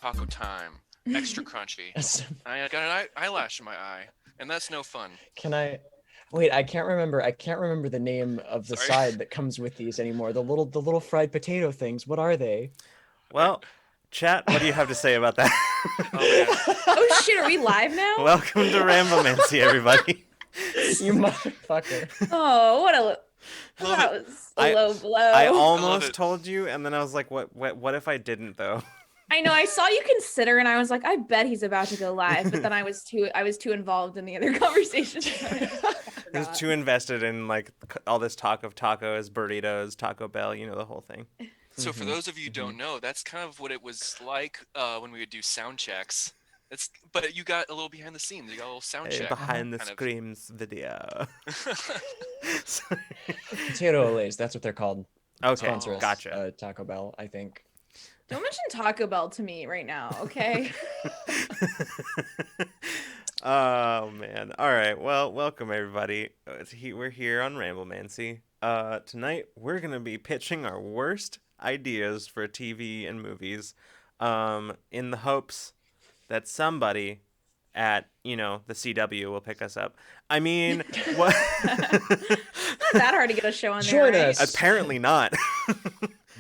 taco time, extra crunchy. I got an eyelash in my eye, and that's no fun. Can I? Wait, I can't remember. I can't remember the name of the Sorry. side that comes with these anymore. The little fried potato things. What are they? Well, chat, what do you have to say about that? Oh man. Oh shit, are we live now? Welcome to Ramblemancy, everybody. You motherfucker. Oh, Love that it. was a low blow. I love almost it. told you, and then I was like, what if I didn't, though? I know. I saw you consider, and I was like, I bet he's about to go live. But then I was too involved in the other conversation. I was too invested in, like, all this talk of tacos, burritos, Taco Bell, you know, the whole thing. So for those of you who don't know, that's kind of what it was like when we would do sound checks. But you got a little behind the scenes. You got a little sound check. Behind the kind of. screams video. Sorry. Potato Olays. That's what they're called. Okay, Sponsor us, gotcha. Taco Bell, I think. Don't mention Taco Bell to me right now, okay? Oh man! All right. Well, welcome everybody. We're here on Ramblemancy. Tonight we're gonna be pitching our worst ideas for TV and movies, in the hopes that somebody at the CW will pick us up. I mean, what? Not that hard to get a show on there, Join right? us. Apparently not.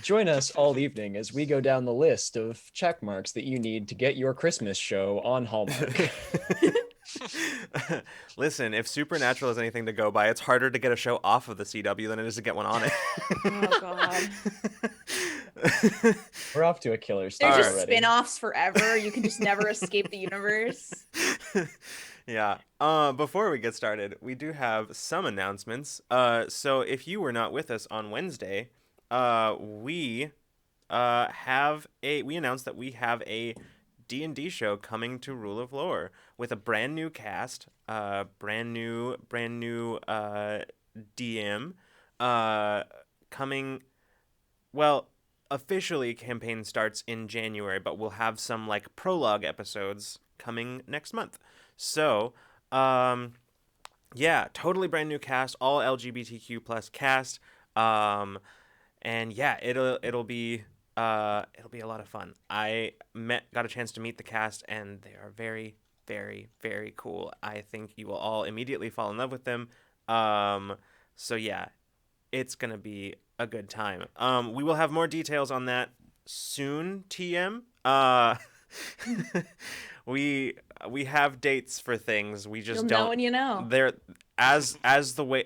Join us all evening as we go down the list of check marks that you need to get your Christmas show on Hallmark. Listen, if Supernatural is anything to go by, it's harder to get a show off of the CW than it is to get one on it. Oh god. We're off to a killer start There's just already. spin-offs forever. You can just never escape the universe. Yeah. Before we get started, we do have some announcements. So if you were not with us on Wednesday, we announced that we have a D&D show coming to Rule of Lore with a brand new cast, brand new DM, coming. Well, officially campaign starts in January, but we'll have some like prologue episodes coming next month. So, yeah, totally brand new cast, all LGBTQ plus cast, and yeah, it'll be a lot of fun. Got a chance to meet the cast, and they are very, very, very cool. I think you will all immediately fall in love with them. So yeah, it's gonna be a good time. We will have more details on that soon. TM. We have dates for things. We just You'll don't know when you know. They're as is the way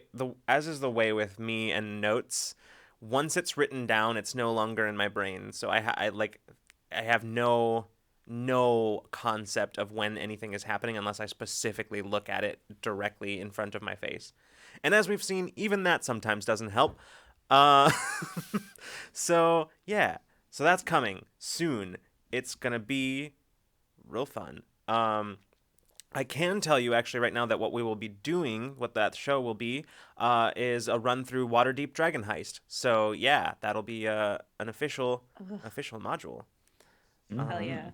with me and notes. Once it's written down, it's no longer in my brain. So I have no concept of when anything is happening unless I specifically look at it directly in front of my face. And as we've seen, even that sometimes doesn't help. So yeah, so that's coming soon. It's gonna be real fun. I can tell you actually right now that what we will be doing, what that show will be, is a run through Waterdeep Dragon Heist. So yeah, that'll be an official module. Hell yeah.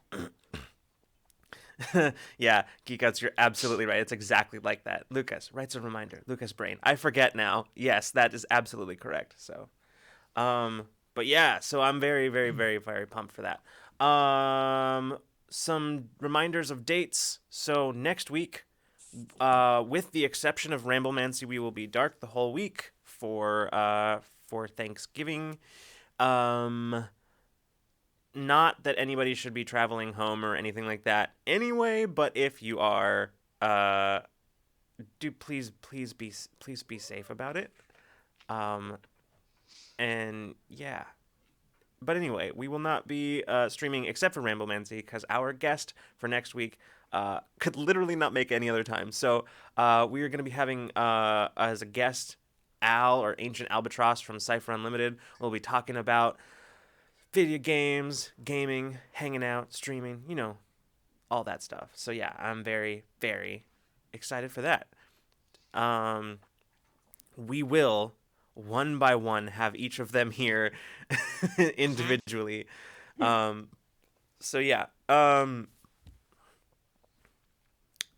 Yeah, Geekouts, you're absolutely right. It's exactly like that. Lucas writes a reminder. Lucas Brain. I forget now. Yes, that is absolutely correct. So, but yeah, so I'm very, very, very, very pumped for that. Some reminders of dates. So next week, with the exception of Ramblemancy, we will be dark the whole week for Thanksgiving. Not that anybody should be traveling home or anything like that anyway, but if you are, do please be safe about it. And yeah. But anyway, we will not be streaming except for Ramblemancy because our guest for next week could literally not make any other time. So we are going to be having as a guest Al, or Ancient Albatross from Cypher Unlimited. We'll be talking about video games, gaming, hanging out, streaming, all that stuff. So yeah, I'm very, very excited for that. We will, one by one, have each of them here individually. So yeah. And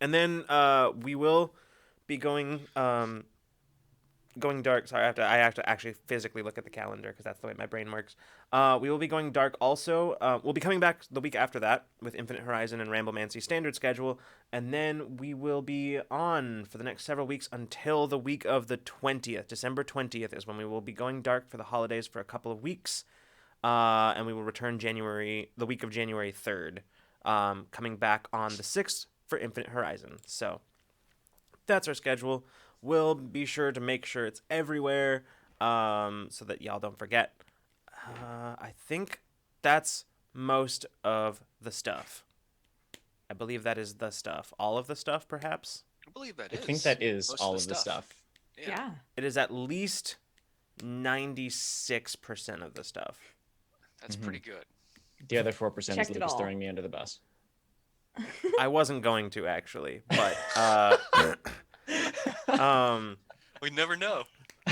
then we will be going dark. Sorry, I have to actually physically look at the calendar because that's the way my brain works. We will be going dark also. We'll be coming back the week after that with Infinite Horizon and Ramblemancy standard schedule. And then we will be on for the next several weeks until the week of the 20th. December 20th is when we will be going dark for the holidays for a couple of weeks. And we will return the week of January 3rd. Coming back on the 6th for Infinite Horizon. So that's our schedule. We'll be sure to make sure it's everywhere so that y'all don't forget. I think that's most of the stuff. I believe that is the stuff. All of the stuff, perhaps? I believe that I is. think that is most all of the stuff. Yeah. It is at least 96% of the stuff. That's pretty good. The other 4% is Checked it Lucas all. throwing me under the bus. I wasn't going to, actually, but We never know.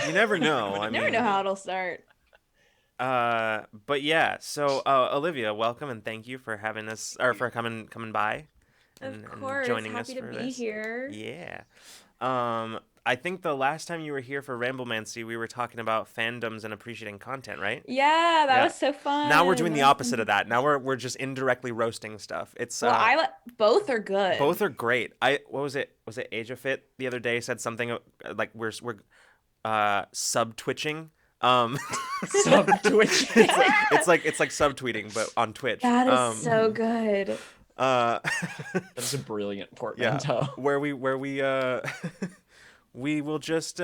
you never know. I Never mean, know how it'll start. but yeah. So Olivia, welcome and thank you for having us, or for coming by, and joining us Happy to for be this. here. Yeah. I think the last time you were here for Ramblemancy, we were talking about fandoms and appreciating content, right? Yeah, that Yeah. was so fun. Now we're doing the opposite of that. Now we're just indirectly roasting stuff. It's Well, both are good. both are great. What was it? Was it Age of Fit the other day said something like we're sub twitching. Sub twitching. It's like sub tweeting but on Twitch. That is so good. That's a brilliant portmanteau. Where we we will just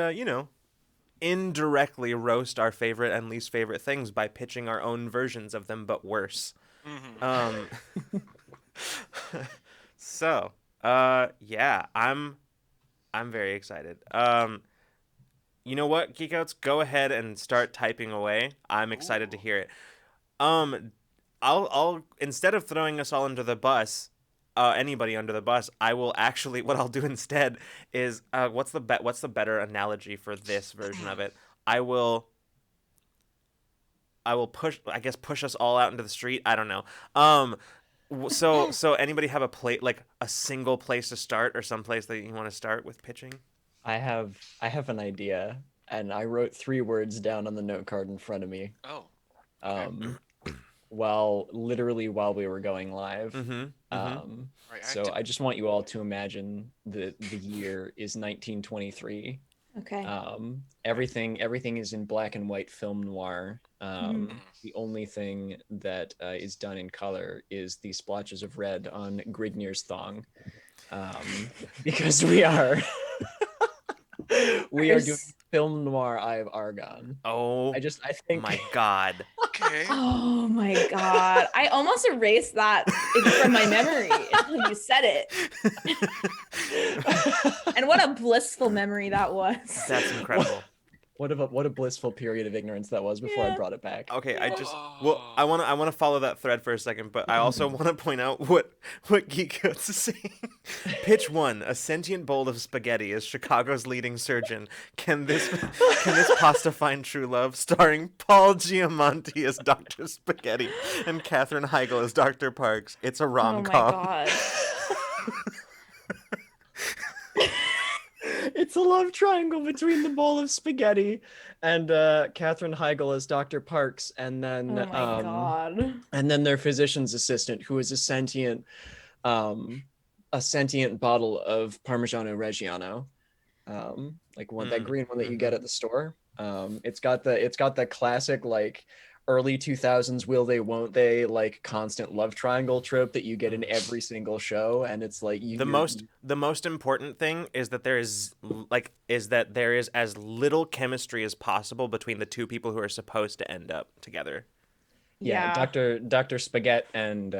indirectly roast our favorite and least favorite things by pitching our own versions of them but worse. So yeah, I'm very excited. You know what, Geekouts, go ahead and start typing away. I'm excited to hear it. I'll instead of throwing us all under the bus, anybody under the bus, I will actually, what I'll do instead is what's the better analogy for this version of it? I will push us all out into the street. I don't know. So anybody have a single place to start, or some place that you want to start with pitching? I have an idea, and I wrote 3 words down on the note card in front of me. Oh. Literally while we were going live. Right, So I just want you all to imagine the year is 1923. Okay. Everything is in black and white film noir. The only thing that is done in color is the splotches of red on Grignier's thong, because we are doing film noir Eye of Argon. Oh, I think my God. Okay. Oh my God. I almost erased that from my memory until you said it. And what a blissful memory that was. That's incredible. What a blissful period of ignorance that was before I brought it back. Okay, I want to follow that thread for a second, but I also want to point out what Geekouts is saying. Pitch 1: a sentient bowl of spaghetti is Chicago's leading surgeon. Can this pasta find true love? Starring Paul Giamatti as Dr. Spaghetti and Katherine Heigl as Dr. Parks. It's a rom-com. Oh my God. It's a love triangle between the bowl of spaghetti and Katherine Heigl as Dr. Parks, and then Oh my God. and then their physician's assistant, who is a sentient bottle of Parmigiano Reggiano, that green one that you get at the store. It's got the classic early 2000s will they won't they constant love triangle trope that you get in every single show, and it's the most important thing is that there is as little chemistry as possible between the two people who are supposed to end up together. Yeah. Dr. Spaghetti and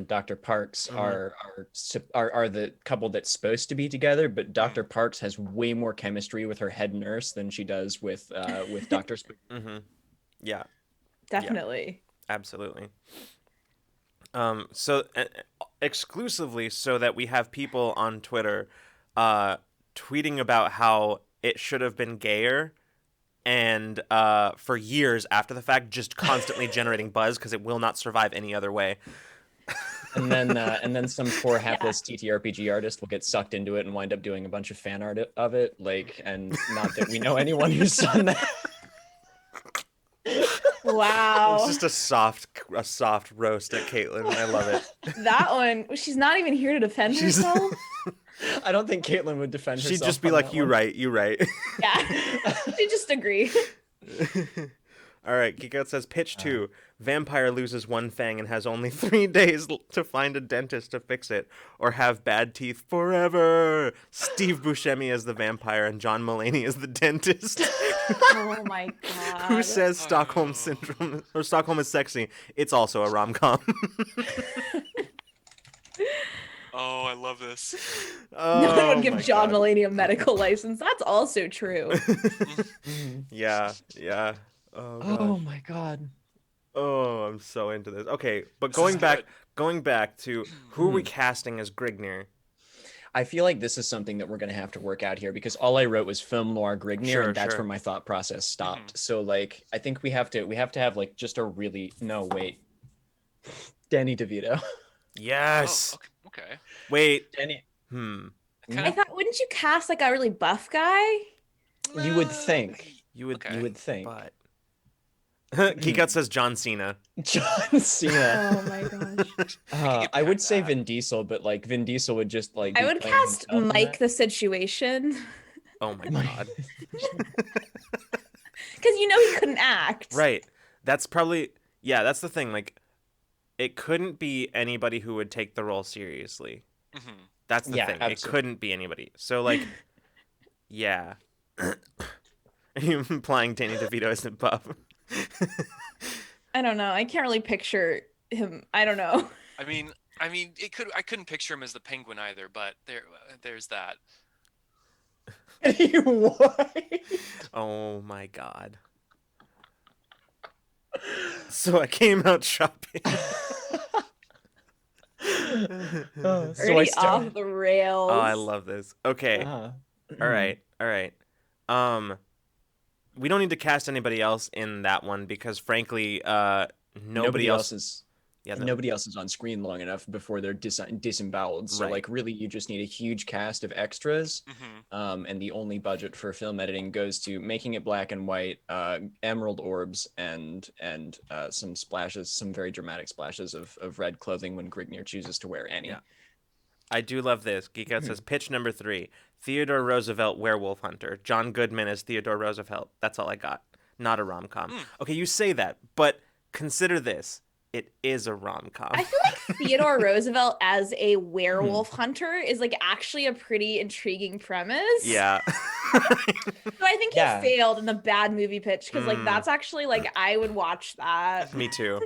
Dr. Parks are the couple that's supposed to be together, but Dr. Parks has way more chemistry with her head nurse than she does with Dr. Spaghetti. Yeah. Definitely. Yeah, absolutely. So exclusively so that we have people on Twitter tweeting about how it should have been gayer, and for years after the fact just constantly generating buzz because it will not survive any other way. And then some poor hapless TTRPG artist will get sucked into it and wind up doing a bunch of fan art of it, and not that we know anyone who's done that. Wow. It's just a soft roast at Caitlin. I love it. That one, she's not even here to defend herself. I don't think Caitlin would defend herself. She'd just be on like, that "You one. right, you right." Yeah. She just agree. All right, Geek Out says, pitch 2. Vampire loses one fang and has only 3 days to find a dentist to fix it, or have bad teeth forever. Steve Buscemi as the vampire and John Mulaney as the dentist. Oh my god. Who says Stockholm Syndrome or Stockholm is sexy? It's also a rom-com. Oh, I love this. Oh, No one would give my John God. Mulaney a medical license. That's also true. Yeah. Oh, Oh gosh. my god. Oh, I'm so into this. Okay, but This is going back to who are we casting as Grignir? I feel like this is something that we're going to have to work out here because all I wrote was film noir Grignir, Sure, and that's sure. where my thought process stopped. So like, I think we have to have like just a really Danny DeVito. Yes. Oh, okay. Wait. Danny, I thought, wouldn't you cast like a really buff guy? you would think. You would Okay. You would think. but Geek Out says John Cena. John Cena. Oh my gosh. I would behind say that. Vin Diesel, but like Vin Diesel would just like. I be would playing cast himself in Mike that. the Situation. Oh my god. Because you know he couldn't act. Right. That's probably that's the thing. Like, it couldn't be anybody who would take the role seriously. Mhm. That's the Yeah, thing. It absolutely. couldn't be anybody. So like, yeah. Are you implying Danny DeVito isn't buff? I don't know. I can't really picture him. I don't know. I mean, I couldn't picture him as the Penguin either, but there's that. What? Oh my god. So I came out shopping. So I Already started. off the rails. Oh, I love this. Okay. Uh-huh. All right. We don't need to cast anybody else in that one because, frankly, nobody else. is. Yeah, Nobody else is on screen long enough before they're disemboweled. So Right. like really, you just need a huge cast of extras. Mhm. And the only budget for film editing goes to making it black and white, emerald orbs, and some splashes, some very dramatic splashes of red clothing when Grignir chooses to wear any. Yeah. I do love this. Geek Out says pitch number 3: Theodore Roosevelt werewolf hunter. John Goodman as Theodore Roosevelt. That's all I got. Not a rom-com. Okay, you say that, but consider this. It is a rom-com. I feel like Theodore Roosevelt as a werewolf hunter is like actually a pretty intriguing premise. Yeah. So I think he Yeah. failed in the bad movie pitch because like that's actually like I would watch that. Me too.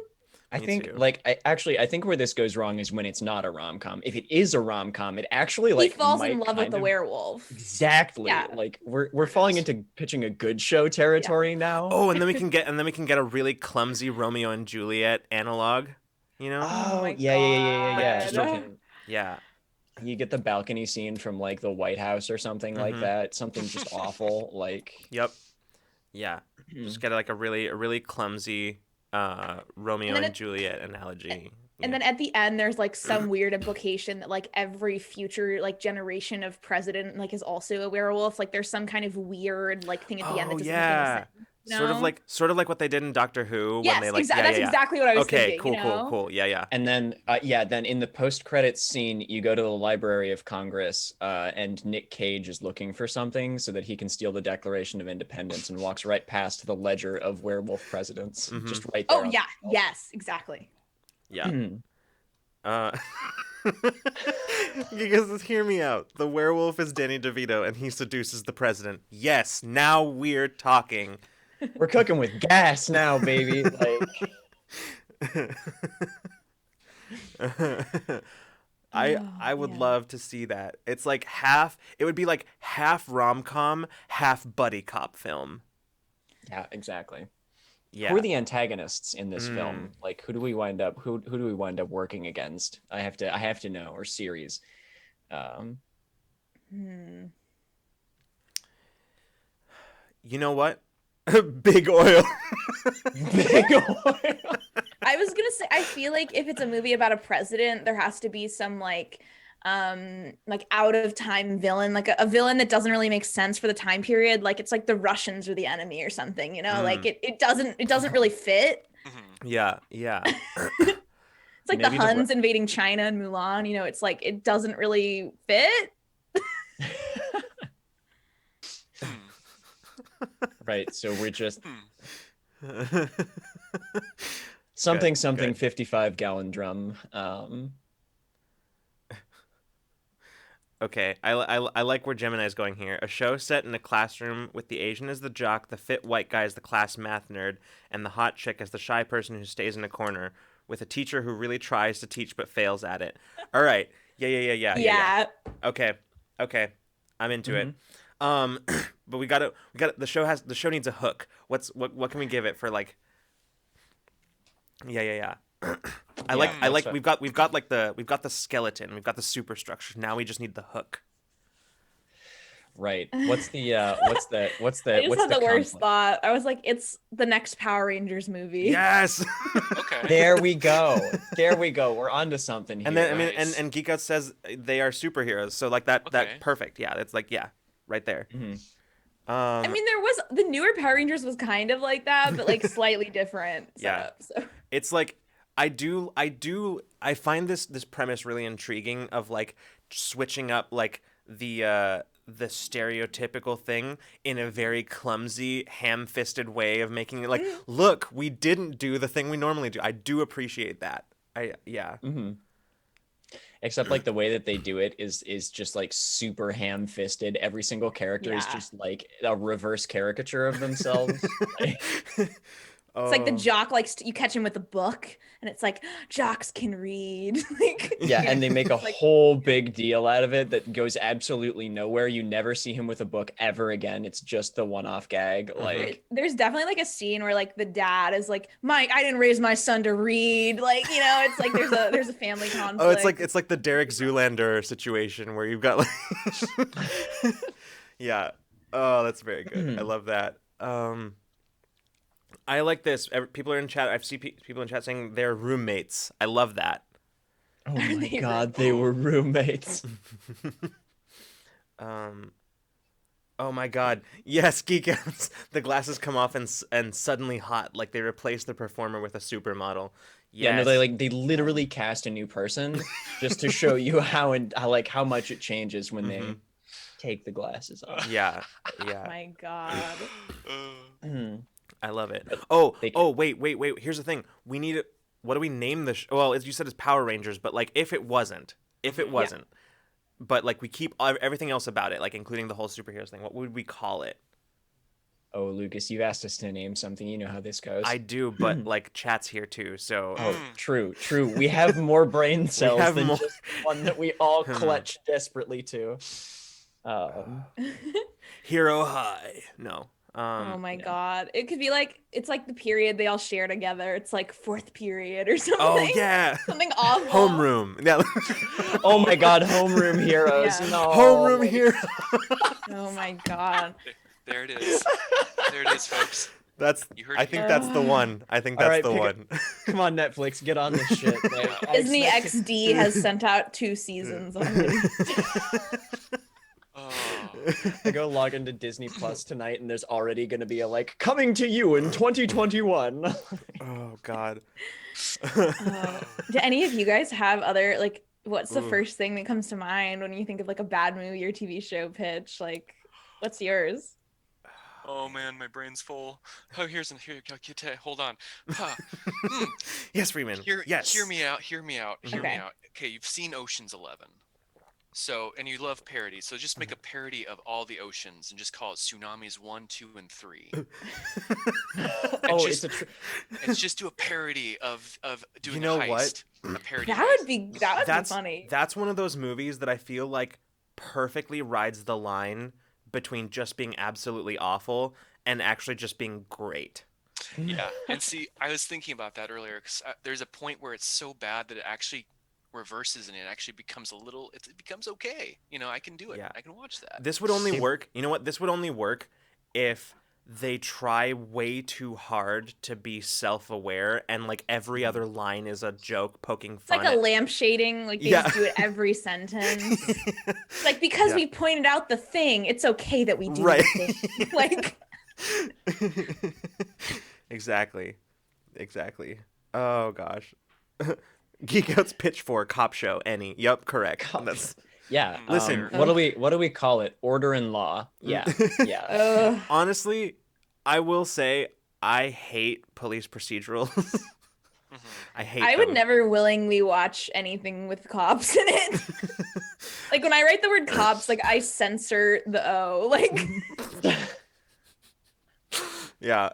I Me think too. like I think where this goes wrong is when it's not a rom-com. If it is a rom-com, it actually He like falls in might love with kind the of- werewolf. Exactly. Yeah. Like we're falling into pitching a good show territory now. Oh, and then we can get a really clumsy Romeo and Juliet analog. You know? Oh, my yeah. God. Okay. Yeah. You get the balcony scene from like the White House or something like Mhm. that. Something just awful. Like Yep. Yeah. Just get like a really clumsy Romeo then and Juliet analogy. And then at the end, there's like some weird implication that like every future like generation of president like is also a werewolf. Like there's some kind of weird like thing at the end that Oh, doesn't yeah. make any sense. You Sort of like what they did in Doctor Who Yes, when they like that's exactly what I was okay, thinking. cool, you know? cool. Yeah. and then then in the post-credits scene, you go to the Library of Congress, and Nick Cage is looking for something so that he can steal the Declaration of Independence and walks right past the ledger of werewolf presidents. Mhm. Just right there. Oh yeah, yes, exactly. Yeah. Mhm. Because hear me out. The werewolf is Danny DeVito and he seduces the president. Yes, now we're talking. We're cooking with gas now, baby. Like I would love to see that. It's like it would be like half rom-com, half buddy cop film. yeah, exactly. Yeah. Who are the antagonists in this film? Like who do we wind up working against? I have to know, or series. You know what? Big oil. Big oil. I was gonna say I feel like if it's a movie about a president, there has to be some like like out of time villain, like a villain that doesn't really make sense for the time period. Like it's like the Russians are the enemy or something, you know? Like it doesn't really fit. Mhm. Yeah. It's like the Maybe the Huns invading China and Mulan, you know, it's like it doesn't really fit. Hmm. Right. So we're just Hmm. something Good. 55-gallon drum. Okay, I like where Gemini's going here. A show set in a classroom with the Asian as the jock, the fit white guy as the class math nerd, and the hot chick as the shy person who stays in a corner, with a teacher who really tries to teach but fails at it. All right, yeah. Okay, I'm into it. But we got the show needs a hook. What can we give it for like? Yeah. I like we've got the skeleton, we've got the superstructure. Now we just need the hook. Right. What's the I just had the worst conflict? thought. I was like, it's the next Power Rangers movie. Yes. Okay. There we go. We're onto something here. And then I mean, Nice. and Geek Out says they are superheroes, so like that Okay. perfect. Yeah, it's like right there. I mean, there was the newer Power Rangers was kind of like that, but like slightly different Yeah. setup. So It's like I find this premise really intriguing of like switching up like the stereotypical thing in a very clumsy, ham-fisted way of making it like, look, we didn't do the thing we normally do. I do appreciate that. Yeah. Except like the way that they do it is just like super ham-fisted. Every single character is Yeah. just like a reverse caricature of themselves. Like, it's like the Oh. jock, like you catch him with a book, and it's like jocks can read. Like yeah, and they make a like, whole big deal out of it that goes absolutely nowhere. You never see him with a book ever again. It's just the one-off gag. Like, there's definitely like a scene where like the dad is like, Mike, I didn't raise my son to read. Like, you know, it's like there's a family conflict. Oh, it's like the Derek Zoolander situation where you've got like yeah. Oh, that's very good. I love that. I like this. People are in chat. I've seen people in chat saying they're roommates. I love that. oh my They god, they were roommates. Oh my god. Yes, Geek Outs. The glasses come off and suddenly hot, like they replace the performer with a supermodel. Yes. Yeah, no, they literally cast a new person just to show you how much it changes when they take the glasses off. Yeah. Oh my god. I love it. But Oh, they wait. Here's the thing. We need it. What do we name the well, as you said, it's Power Rangers, but like if it wasn't, but like we keep everything else about it, like including the whole superheroes thing, what would we call it? Oh, Lucas, you've asked us to name something. You know how this goes. I do, but like chat's here too, so Oh, true. We have more brain cells have than more. just one that we all clutch desperately to. Hero High. No. Oh my god. It could be like it's like the period they all share together. It's like fourth period or something. Oh yeah. Something awful. Homeroom. Yeah. Oh my god, homeroom heroes. Yeah. No. Homeroom hero. Oh my god. There it is. There it is, folks. That's. You heard I it think here. that's the one. I think All that's right, the pick one. Come on, Netflix, get on this shit. Like, I Disney expect- XD has sent out 2 seasons already. Oh. I go log into Disney Plus tonight, and there's already going to be a like coming to you in 2021. Oh God. Do any of you guys have other like what's the Ooh. first thing that comes to mind when you think of like a bad movie or TV show pitch? Like what's yours? Oh man, my brain's full. Oh, here. Hold on. Huh. Yes, Freeman. Yes. Hear me out. Hear me out. Okay. Okay, you've seen Ocean's 11. So, and you love parodies. So just make a parody of all the oceans and just call it Tsunamis 1, 2, and 3. Oh, just- it's a It's just do a parody of doing You know a what? heist. A parody That heist. would be funny. That's one of those movies that I feel like perfectly rides the line between just being absolutely awful and actually just being great. Yeah, and see, I was thinking about that earlier because there's a point where it's so bad that it actually reverses and it actually becomes it becomes okay. You know, I can do it. Yeah. I can watch that. This would only work. You know what? This would only work if they try way too hard to be self-aware, and like every other line is a joke poking It's fun like a at... lampshading, like they Yeah. just do it every sentence. It's like, because Yeah. we pointed out the thing, it's okay that we do Right. the thing. Like, Exactly. Oh gosh. Geek Out's pitch for cop show. Any? Yep, correct. Cop That's... Yeah. Listen. What do we call it? Order and law. Yeah. Yeah. ugh. Honestly, I will say I hate police procedurals. I hate I would them. never willingly watch anything with cops in it. Like when I write the word cops, like I censor the O. Like, Yeah.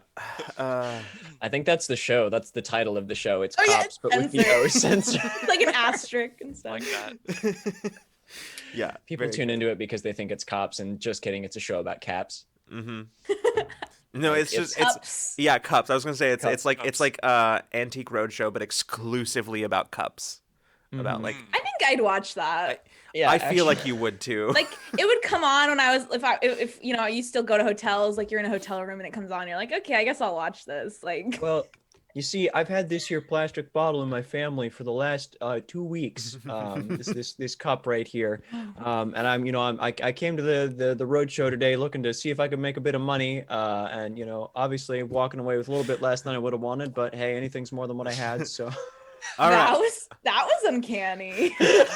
I think that's the show. That's the title of the show. It's Oh, yeah, cops, but with the O censored. like an asterisk and stuff. Like that. Yeah. People very tune good. into it because they think it's cops, and just kidding, it's a show about caps. Mm-hmm. No, Like, it's just it's Cups. yeah, cups. I was gonna say it's Cups. it's like Antique Roadshow, but exclusively about cups. About Mhm. like I think I'd watch that. Yeah, I feel like actually- you would too. Like it would come on when I was if you know you still go to hotels, like you're in a hotel room and it comes on, you're like, okay, I guess I'll watch this. Like, Well, you see, I've had this here plastic bottle in my family for the last 2 weeks. This cup right here, and I came to the road show today looking to see if I could make a bit of money, and obviously walking away with a little bit less than I would have wanted, but hey, anything's more than what I had. So, All that right. was uncanny.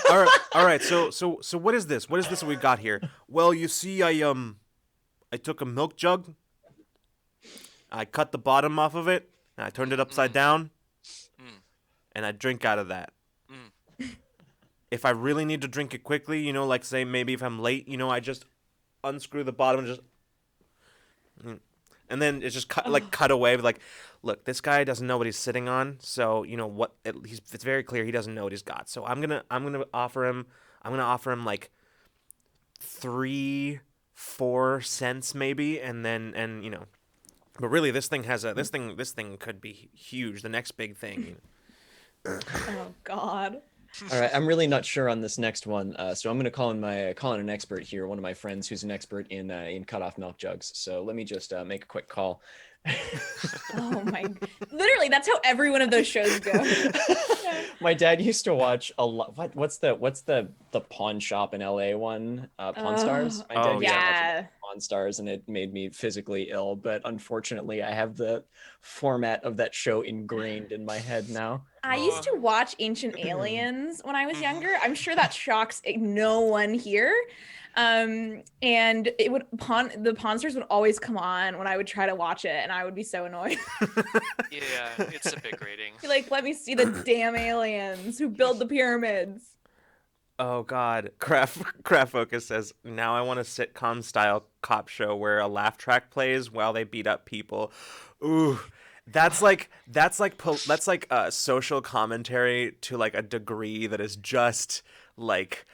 All right. So what is this? What is this we got here? Well, you see, I took a milk jug, I cut the bottom off of it, and I turned it upside down, and I drink out of that. If I really need to drink it quickly, like say maybe if I'm late, I just unscrew the bottom and just, and then it's just cut away. Like, look, this guy doesn't know what he's sitting on, so what? It's very clear he doesn't know what he's got. So I'm gonna offer him like 3-4 cents maybe, and but really this thing could be huge. The next big thing. Oh God. all right, I'm really not sure on this next one, so I'm going to call in an expert here, one of my friends who's an expert in cut off milk jugs. So let me just make a quick call. Oh my. Literally, that's how every one of those shows go. My dad used to watch a lot. What's the pawn shop in LA one? Pawn Stars. My dad Oh, used to watch yeah. Pawn Stars, and it made me physically ill. But unfortunately, I have the format of that show ingrained in my head now. I used to watch Ancient Aliens when I was younger. I'm sure that shocks no one here. And it would the Pawn Stars would always come on when I would try to watch it, and I would be so annoyed. Yeah, it's a bit grating. Be like, let me see the damn aliens who build the pyramids. Oh God, Craft Focus says, now I want a sitcom style cop show where a laugh track plays while they beat up people. Ooh, that's like social commentary to like a degree that is just like,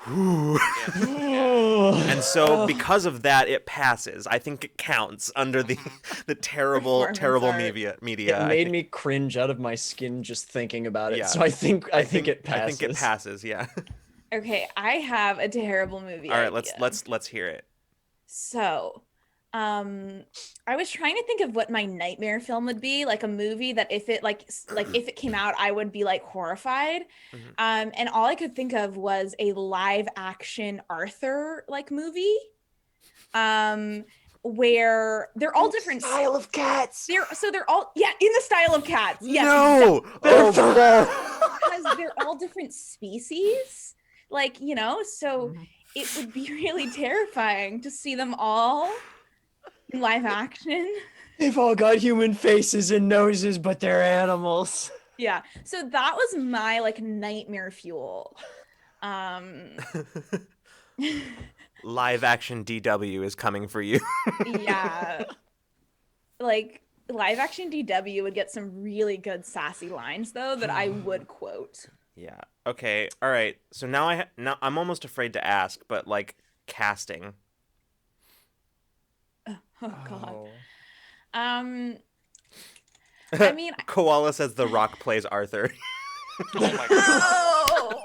whew. And so because of that, it passes. I think it counts under the terrible Performance media. It made me cringe out of my skin just thinking about it. Yeah. So I think it passes. I think it passes. Yeah. Okay, I have a terrible movie. All right, idea. let's hear it. So, I was trying to think of what my nightmare film would be, like a movie that if it if it came out, I would be like horrified. And all I could think of was a live action Arthur like movie, where they're all different Style of cats. They're all in the style of cats. Yes, No. because they're all different species, so it would be really terrifying to see them all in live action. They've all got human faces and noses, but they're animals. Yeah, so that was my like nightmare fuel. Live action DW is coming for you. Yeah, like live action DW would get some really good sassy lines though that I would quote. Yeah. Okay. All right. So now I'm almost afraid to ask, but like casting. Oh God. Oh. I mean, Koala says The Rock plays Arthur. Oh my god. oh!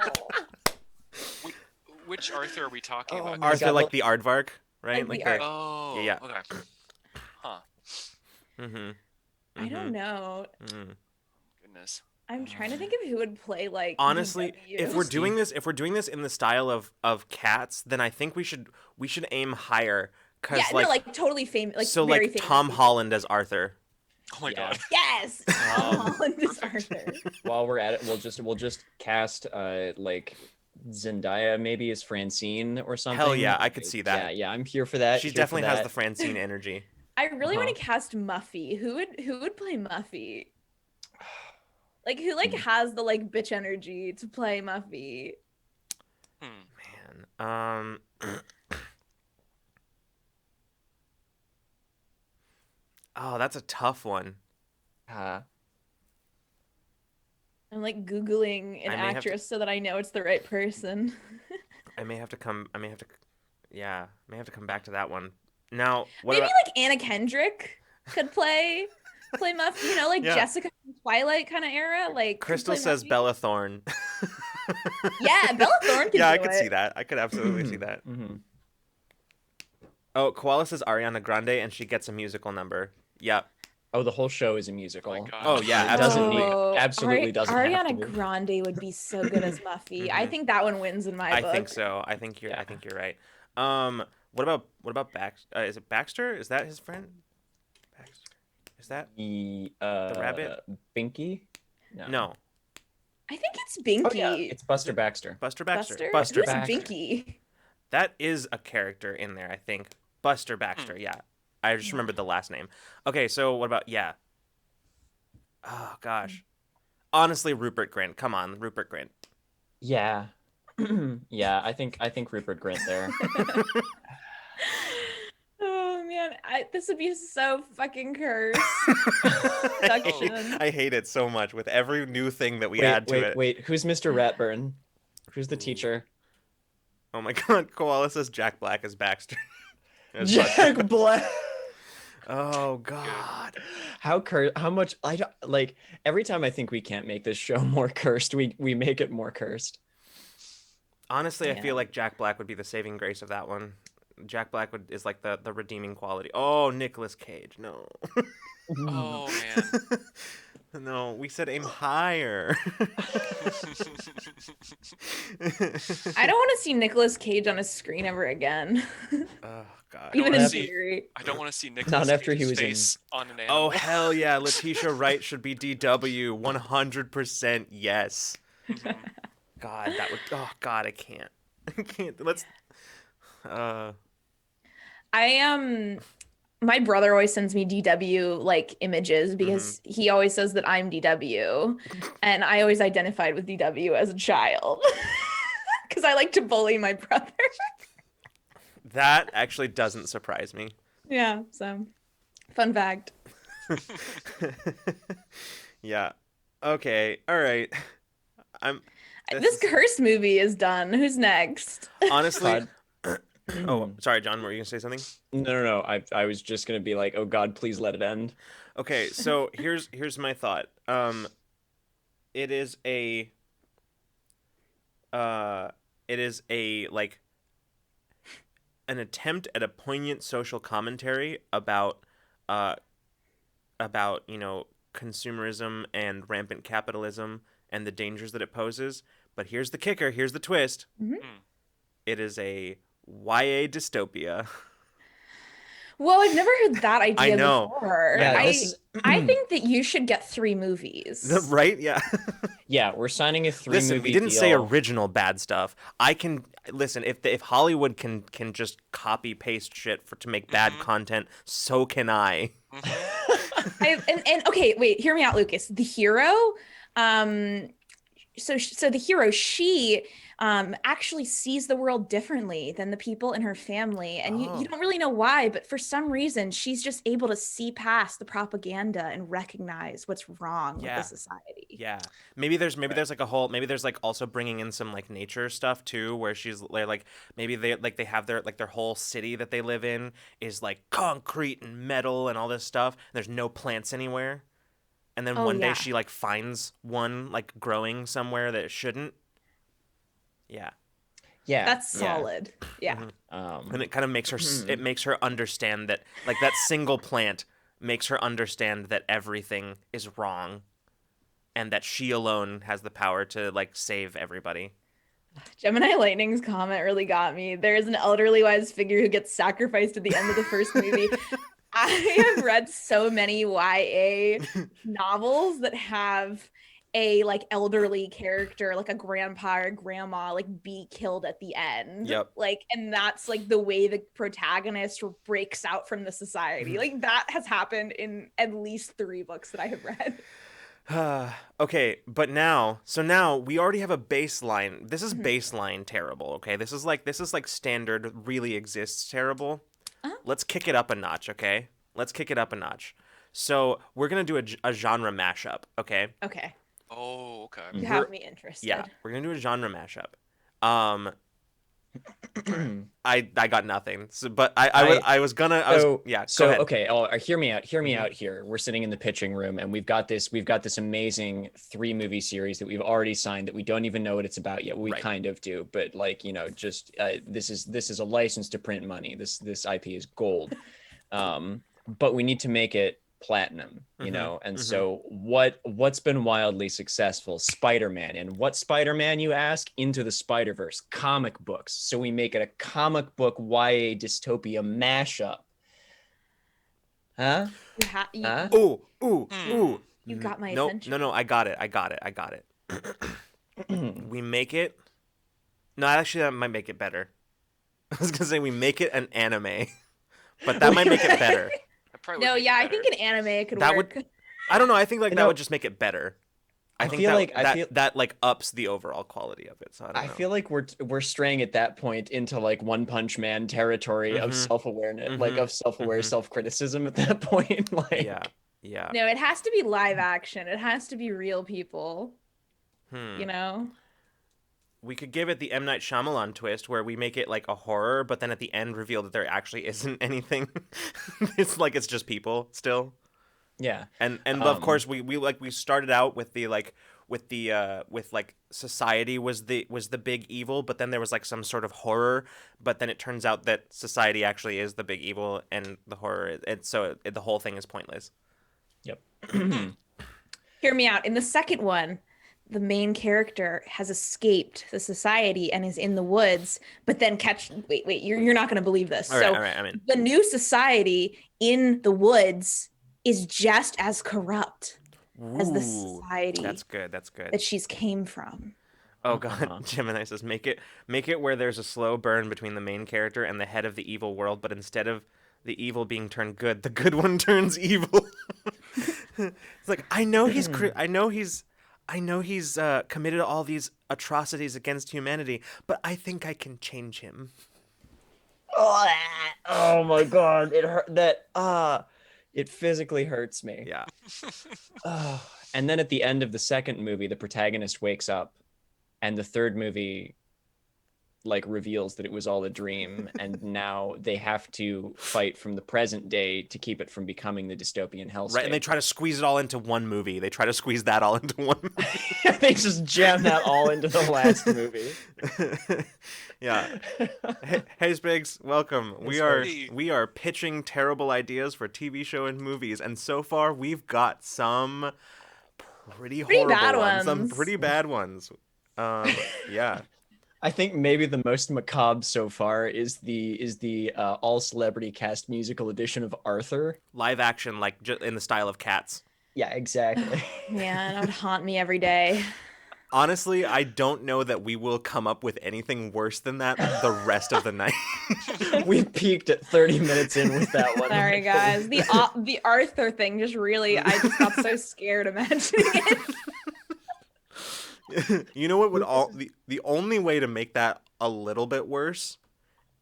Which Arthur are we talking about? my Arthur, God, like the aardvark, right? Like the the- Oh, Yeah. Okay. Mm-hmm. I don't know. Mm. Goodness. I'm trying to think of who would play like Honestly, DW. if we're doing this in the style of Cats, then I think we should aim higher. Yeah, Cause no, like totally famous, like so very like famous Tom people. Holland as Arthur. Oh my Yeah. god. Yes, Tom Holland is perfect. Arthur. While we're at it, we'll just cast like Zendaya maybe as Francine or something. Hell yeah, I could see Yeah, that. yeah, I'm here for that. She here for definitely has that. the Francine energy. I really want Uh-huh. to cast Muffy. Who would play Muffy? Like who like has the like bitch energy to play Muffy? Man. Oh, that's a tough one. Uh, I'm like Googling an I may have to- actress so that I know it's the right person. I may have to come back to that one. Now, what Maybe about like Anna Kendrick could play Muffy, you know, like Yeah. Jessica from Twilight kind of era. Like could Crystal play says Muffy. Bella Thorne. Yeah, Bella Thorne could Yeah, I do could it. see that. I could absolutely see that. mhm. Oh, Koala says Ariana Grande and she gets a musical number. Yep. Oh, the whole show is a musical. Oh my god. Oh, yeah, It doesn't absolutely. need, absolutely doesn't have to Ariana be. Grande would be so good as Muffy. I Mhm. think that one wins in my I book. think so. I think you're Yeah. right. What about Baxter? Is it Baxter? Is that his friend? Baxter. Is that The rabbit? Binky? No. I think it's Oh Binky. yeah, it's Buster Baxter. Buster Baxter. Buster? Buster Who's Baxter. Binky? That is a character in there, I think. Buster Baxter, yeah. I just remembered the last name. Okay, so what about oh gosh. Honestly, Rupert Grint. Come on, Rupert Grint. Yeah. Yeah, I think Rupert Grint there. Oh man, this would be so fucking cursed. I hate it so much with every new thing that we add to it. Wait. Who's Mr. Ratburn? Who's the teacher? Oh my god, Koala says Jack Black as Baxter. As Jack Buster. Black. Oh god. How much I don't, like every time I think we can't make this show more cursed, we make it more cursed. Honestly, I Yeah. feel like Jack Black would be the saving grace of that one. Jack Black is like the redeeming quality. Oh, Nicolas Cage. No. Oh man. No, we said aim higher. I don't want to see Nicolas Cage on a screen ever again. Oh god. Even wanna in see- theory. I don't want to see Nicolas Not after he Cage's was in- face on an animal. Oh hell yeah, Letitia Wright should be DW. 100% yes. Mhm. God, that would. Oh God, I can't. I can't. Let's. My brother always sends me DW like images because Mm-hmm. he always says that I'm DW, and I always identified with DW as a child because I like to bully my brother. That actually doesn't surprise me. Yeah, so fun fact. Yeah. Okay. All right. This cursed movie is done. Who's next? honestly. God. Oh, sorry, John. Were you gonna say something? No. I was just gonna be like, oh God, please let it end. Okay. So here's my thought. It is a like an attempt at a poignant social commentary about consumerism and rampant capitalism and the dangers that it poses. But here's the kicker. Here's the twist. Mhm. It is a YA dystopia. Whoa, I've never heard that idea I know. before. Yeah, I, this is I think that you should get 3 movies. Right? Yeah. yeah, we're signing a 3 Listen, movie we didn't deal. say original bad stuff. I can listen if Hollywood can just copy paste shit to make bad content, so can I. And okay, wait, hear me out, Lucas. The hero, so the hero, she actually sees the world differently than the people in her family, and you don't really know why, but for some reason she's just able to see past the propaganda and recognize what's wrong with the society. Yeah. Maybe there's like a whole there's like also bringing in some like nature stuff too, where she's like maybe they have their whole city that they live in is like concrete and metal and all this stuff. And there's no plants anywhere. And then one day she like finds one like growing somewhere that it shouldn't. Yeah. Yeah. That's solid. Yeah. And it kind of makes her understand that like that single plant makes her understand that everything is wrong and that she alone has the power to like save everybody. Gemini Lightning's comment really got me. There is an elderly wise figure who gets sacrificed at the end of the first movie. I have read so many YA novels that have a like elderly character, like a grandpa or grandma, like be killed at the end. Yep. Like, and that's like the way the protagonist breaks out from the society. Like that has happened in at least 3 books that I have read. Okay, but now we already have a baseline. This is baseline terrible, okay? This is like standard really exists terrible. Let's kick it up a notch, okay? Let's kick it up a notch. So we're gonna do a genre mashup, okay? Okay. Oh, okay. You have me interested. Yeah, we're gonna do a genre mashup. I got nothing. So, but I was gonna. Yeah. So go ahead. okay. Oh, hear me out. Hear me out here. We're sitting in the pitching room, and we've got this amazing 3-movie series that we've already signed that we don't even know what it's about yet. We kind of do, but like just this is a license to print money. This IP is gold, but we need to make it platinum, and so what's been wildly successful? Spider-Man. And what Spider-Man, you ask? Into the Spider-Verse, comic books. So we make it a comic book YA dystopia mashup. Huh? You got my No, attention. no, I got it. We make it. No, actually, that might make it better. I was gonna say we make it an anime, but that might make it better. No, yeah, I think an anime could work. I don't know. I think like that would just make it better. I think feel that like ups the overall quality of it. So I don't know. feel like we're straying at that point into like One Punch Man territory of self-awareness, like of self-aware self-criticism at that point. Like yeah. No, it has to be live action. It has to be real people. We could give it the M. Night Shyamalan twist where we make it like a horror, but then at the end reveal that there actually isn't anything. It's like it's just people still. Yeah. And of course we started out with the society was the big evil, but then there was like some sort of horror, but then it turns out that society actually is the big evil and the horror, and so the whole thing is pointless. Yep. Hear me out. In the second one, the main character has escaped the society and is in the woods, but then wait, you're not going to believe this. All right, I'm in. The new society in the woods is just as corrupt as the society That's good. that she's came from. Oh god, Gemini says make it where there's a slow burn between the main character and the head of the evil world, but instead of the evil being turned good, the good one turns evil. It's like I know he's committed all these atrocities against humanity, but I think I can change him. Oh my god, it hurt. It physically hurts me. Yeah. And then at the end of the second movie, the protagonist wakes up, and the third movie like reveals that it was all a dream, and now they have to fight from the present day to keep it from becoming the dystopian hellscape. Right, and they try to squeeze it all into one movie. They try to squeeze that all into one movie. They just jam that all into the last movie. Yeah. Hey Spigs, welcome. We are pitching terrible ideas for TV show and movies, and so far we've got some pretty horrible bad ones. Some ones. pretty bad ones. Yeah. I think maybe the most macabre so far is the all celebrity cast musical edition of Arthur. Live action, like in the style of Cats. Yeah, exactly. Man, that would haunt me every day. Honestly, I don't know that we will come up with anything worse than that the rest of the night. We peaked at 30 minutes in with that one. Sorry, guys. The Arthur thing just really, I just got so scared imagining it. You know what would the only way to make that a little bit worse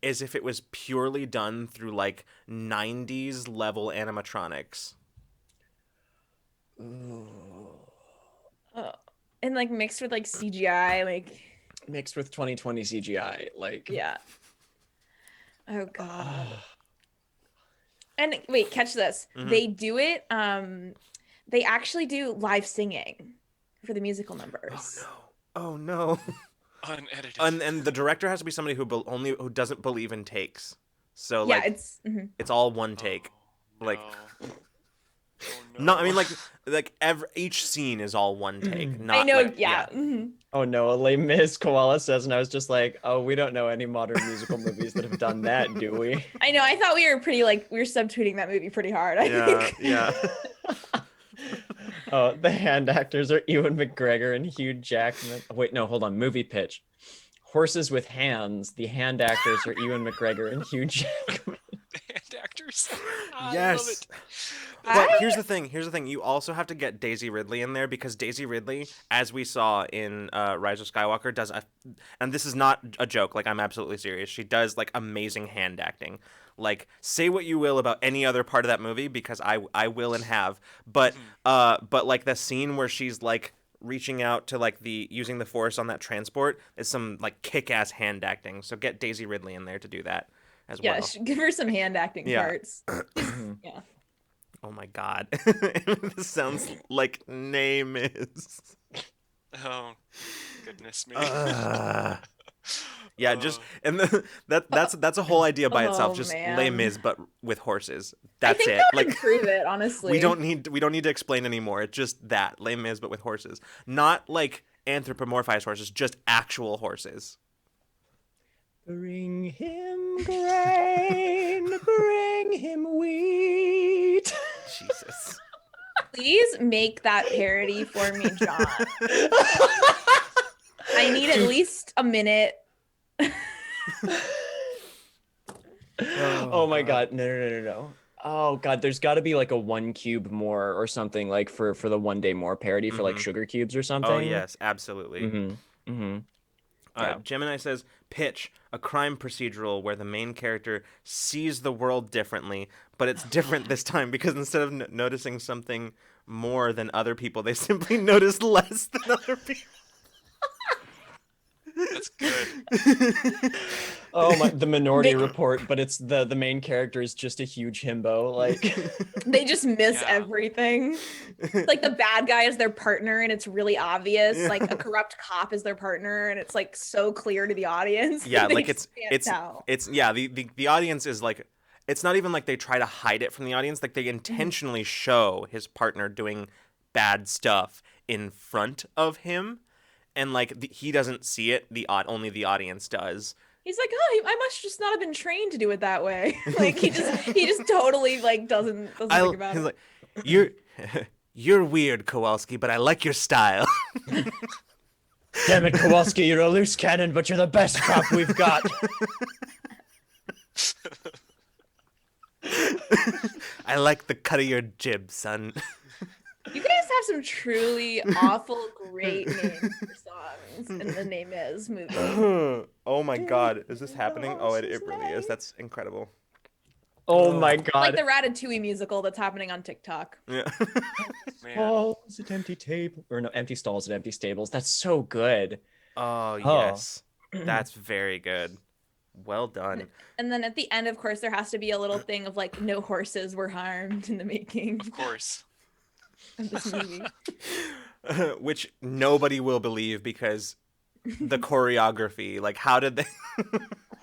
is if it was purely done through like 90s level animatronics. And like mixed with like CGI, like Mixed with 2020 CGI, like yeah. Oh god. And wait, catch this. Mm-hmm. They do it. They actually do live singing for the musical numbers. Oh no. Unedited. And the director has to be somebody who doesn't believe in takes. So Yeah, like it's it's all one take. Like No. Oh no. No, I mean like each scene is all one take. Not I know, like, yeah. Mhm. Oh no, a Les Mis, Koala says, and I was just like, oh, we don't know any modern musical movies that have done that, do we? I know. I thought we were pretty we were subtweeting that movie pretty hard. I Yeah, think. yeah. Oh, the hand actors are Ewan McGregor and Hugh Jackman. Wait, no, hold on. Movie pitch. Horses with hands. The hand actors are Ewan McGregor and Hugh Jackman. And actors. I love Yes. it. But here's the thing. You also have to get Daisy Ridley in there because Daisy Ridley, as we saw in Rise of Skywalker, does and this is not a joke. Like, I'm absolutely serious. She does like amazing hand acting. Like, say what you will about any other part of that movie, because I will and have. But like the scene where she's like reaching out to like using the Force on that transport is some like kick-ass hand acting. So get Daisy Ridley in there to do that as Yeah, well. give her some hand acting Yeah. parts. Yeah. Oh my god. This sounds like name is. Oh, goodness me. Yeah, just and that's a whole idea by itself. Oh, Just man. Les Mis, but with horses. I That's think it. that would Like, improve it, honestly. we don't need to explain anymore. It's just that Les Mis, but with horses, not like anthropomorphized horses, just actual horses. Bring him grain, bring him wheat. Jesus. Please make that parody for me, John. I need at least a minute. Oh my god, no. Oh god, there's got to be like a 1 cube more or something, like for the 1 day more parody for like Mhm. sugar cubes or something. Oh yes, absolutely. Mm-hmm. Yeah. Gemini says, pitch a crime procedural where the main character sees the world differently, but it's different this time because instead of noticing something more than other people, they simply notice less than other people. That's good. Oh my, the Minority Report, but it's the main character is just a huge himbo. Like, They just miss Yeah. everything. Like the bad guy is their partner and it's really obvious. Yeah. Like a corrupt cop is their partner and it's like so clear to the audience. Yeah, They like just can't tell. the audience is like, it's not even like they try to hide it from the audience. Like, they intentionally show his partner doing bad stuff in front of him, and like he doesn't see it. Only the audience does. He's like, oh, I must just not have been trained to do it that way. Like he just totally like doesn't think about He's it. like, you're weird, Kowalski, but I like your style. damn it, Kowalski, you're a loose cannon, but you're the best cop we've got. I like the cut of your jib, son. You guys have some truly awful, great names for songs in the Name Is movie. Oh my god, is this happening? Oh, it really is. That's incredible. Oh my Like god. the Ratatouille musical that's happening on TikTok. Yeah. Man. Stalls at empty table, or no, empty stalls at empty stables. That's so good. Oh, Oh. yes. That's very good. Well done. And then at the end, of course, there has to be a little thing of like, no horses were harmed in the making Of course. of this movie. Which nobody will believe because the choreography, like, how did they...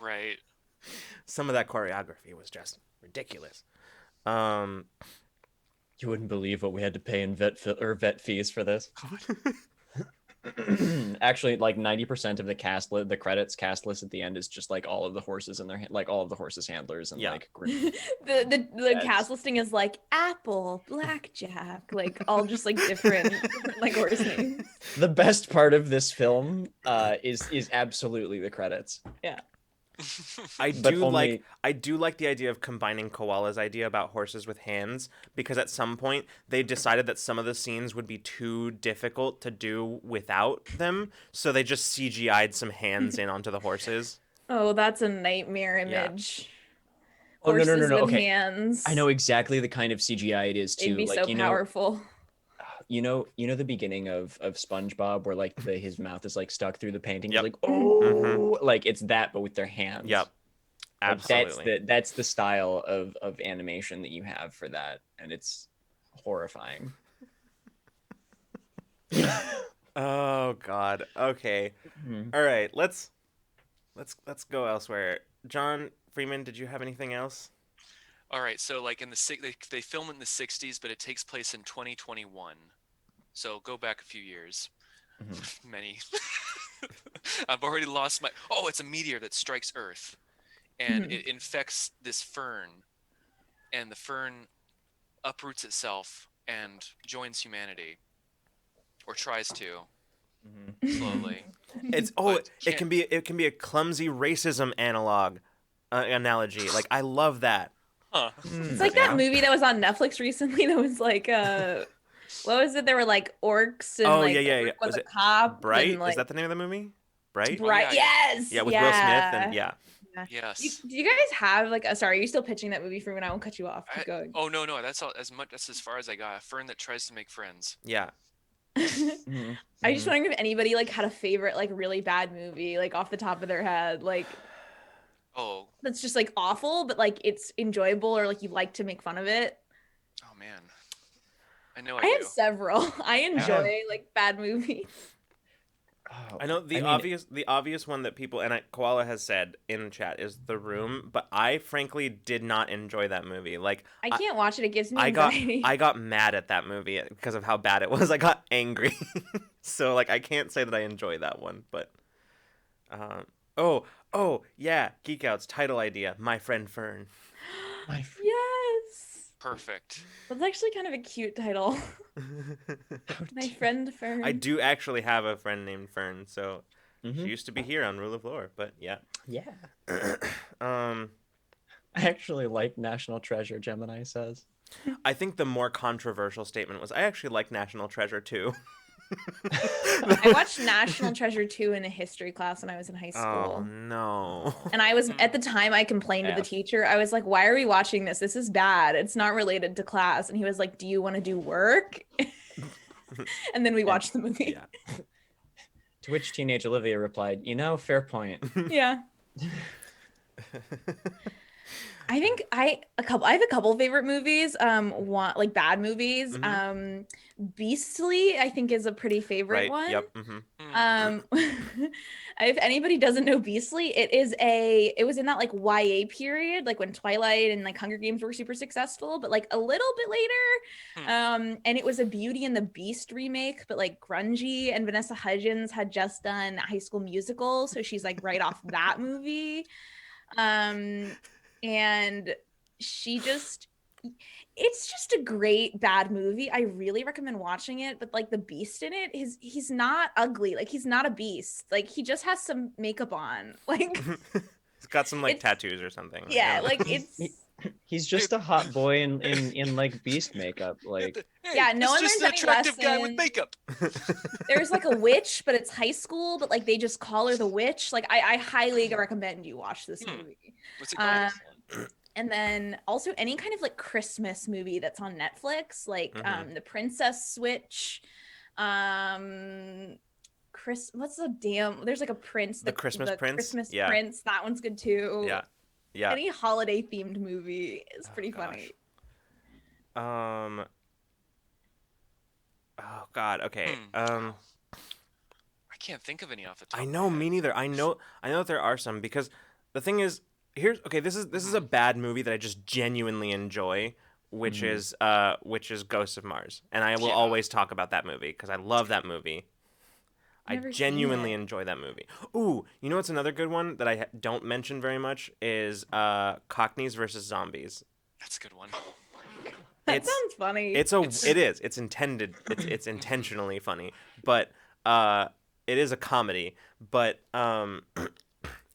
Right. Some of that choreography was just ridiculous. You wouldn't believe what we had to pay in vet fees for this. Actually, like 90% of the credits cast list at the end is just like all of the horses in their like all of the horses handlers and Yeah. like The cast listing is like Apple, Blackjack, like all just like different like horse names. the best part of this film is absolutely the credits. Yeah. I But do only- like the idea of combining Koala's idea about horses with hands, because at some point they decided that some of the scenes would be too difficult to do without them, so they just CGI'd some hands in onto the horses. Oh, that's a nightmare Yeah. image. Oh, no, Horses no. with Okay. hands. I know exactly the kind of CGI it is too. They'd be like so you know, powerful. you know the beginning of SpongeBob where like his mouth is like stuck through the painting. Yep. He's like, oh, like it's that, but with their hands. Yep. Like, Absolutely. that's the style of animation that you have for that, and it's horrifying. Oh god. Okay. Mhm. All right. Let's go elsewhere. John Freeman, did you have anything else? All right, so like they film it in the 60s, but it takes place in 2021. So go back a few years. Many. I've already lost my. Oh, it's a meteor that strikes Earth, and it infects this fern, and the fern uproots itself and joins humanity, or tries to, slowly. It can be a clumsy racism analogy. Like I love that. Huh. It's like that movie that was on Netflix recently that was like what was it? There were like orcs and like the orc was Was a it cop Bright? and like Is that the name of the movie? Bright? Bright. Oh, yeah, Yes. Yeah, with Will Smith and Yeah. Yes. Do you guys have like sorry, are you still pitching that movie for me? And I won't cut you off. Keep going. Oh no, that's all as much. That's as far as I got. A fern that tries to make friends. Yeah. I just wondering if anybody like had a favorite like really bad movie like off the top of their head like Oh. that's just like awful but like it's enjoyable or like you like to make fun of it. Oh man. I know I I have do. several. I enjoy like bad movies. Oh, I know the obvious one that people and Koala has said in chat is The Room, but I frankly did not enjoy that movie. Like I can't watch it. It gives me I got anxiety. I got mad at that movie because of how bad it was. I got angry. So like I can't say that I enjoy that one, but oh yeah, Geek Out's title idea, My Friend Fern. Yes. Perfect. That's actually kind of a cute title. My Friend Fern. I do actually have a friend named Fern, so she used to be here on Rule of Lore, but yeah. Yeah. I I actually like National Treasure, Gemini says. think the more controversial statement was I actually like National Treasure too. I watched National Treasure 2 in a history class when I was in high Oh school. no. And I was at the time I complained to the teacher. I was like, "Why are we watching this? This is bad. It's not related to class." And he was like, "Do you want to do work?" And then we watched the movie. Yeah. To which teenage Olivia replied, fair point. Yeah. I think I have a couple favorite movies. One like bad movies. Beastly, I think is a pretty favorite Right. one. Yep. If anybody doesn't know Beastly, it was in that like YA period, like when Twilight and like Hunger Games were super successful, but like a little bit later. And it was a Beauty and the Beast remake, but like grungy, and Vanessa Hudgens had just done High School Musical, so she's like right off that movie. And it's just a great bad movie. I really recommend watching it, but like the beast in it he's not ugly. Like he's not a beast. Like he just has some makeup on. Like He's got some like tattoos or something. Yeah, like it's He's just a hot boy in like beast makeup. Like yeah, no one just learns an any attractive guy with lessons. makeup. There's like a witch, but it's high school, but like they just call her the witch. Like I highly recommend you watch this movie. What's it called? And then also any kind of like Christmas movie that's on Netflix, like The Princess Switch. What's the there's like a prince. The Christmas Prince? Christmas Yeah. Prince. That one's good too. Yeah. Yeah. Any holiday themed movie is pretty funny. Oh God. Okay. I can't think of any off the top. I know, me neither. I know that there are some because the thing is, this is a bad movie that I just genuinely enjoy, which is Ghosts of Mars, and I will always talk about that movie because I love that movie. I genuinely enjoy that movie. Ooh, you know what's another good one that I don't mention very much is Cockneys versus Zombies. That's a good one. That sounds funny. It is. It's intended. It's intentionally funny, but it is a comedy. But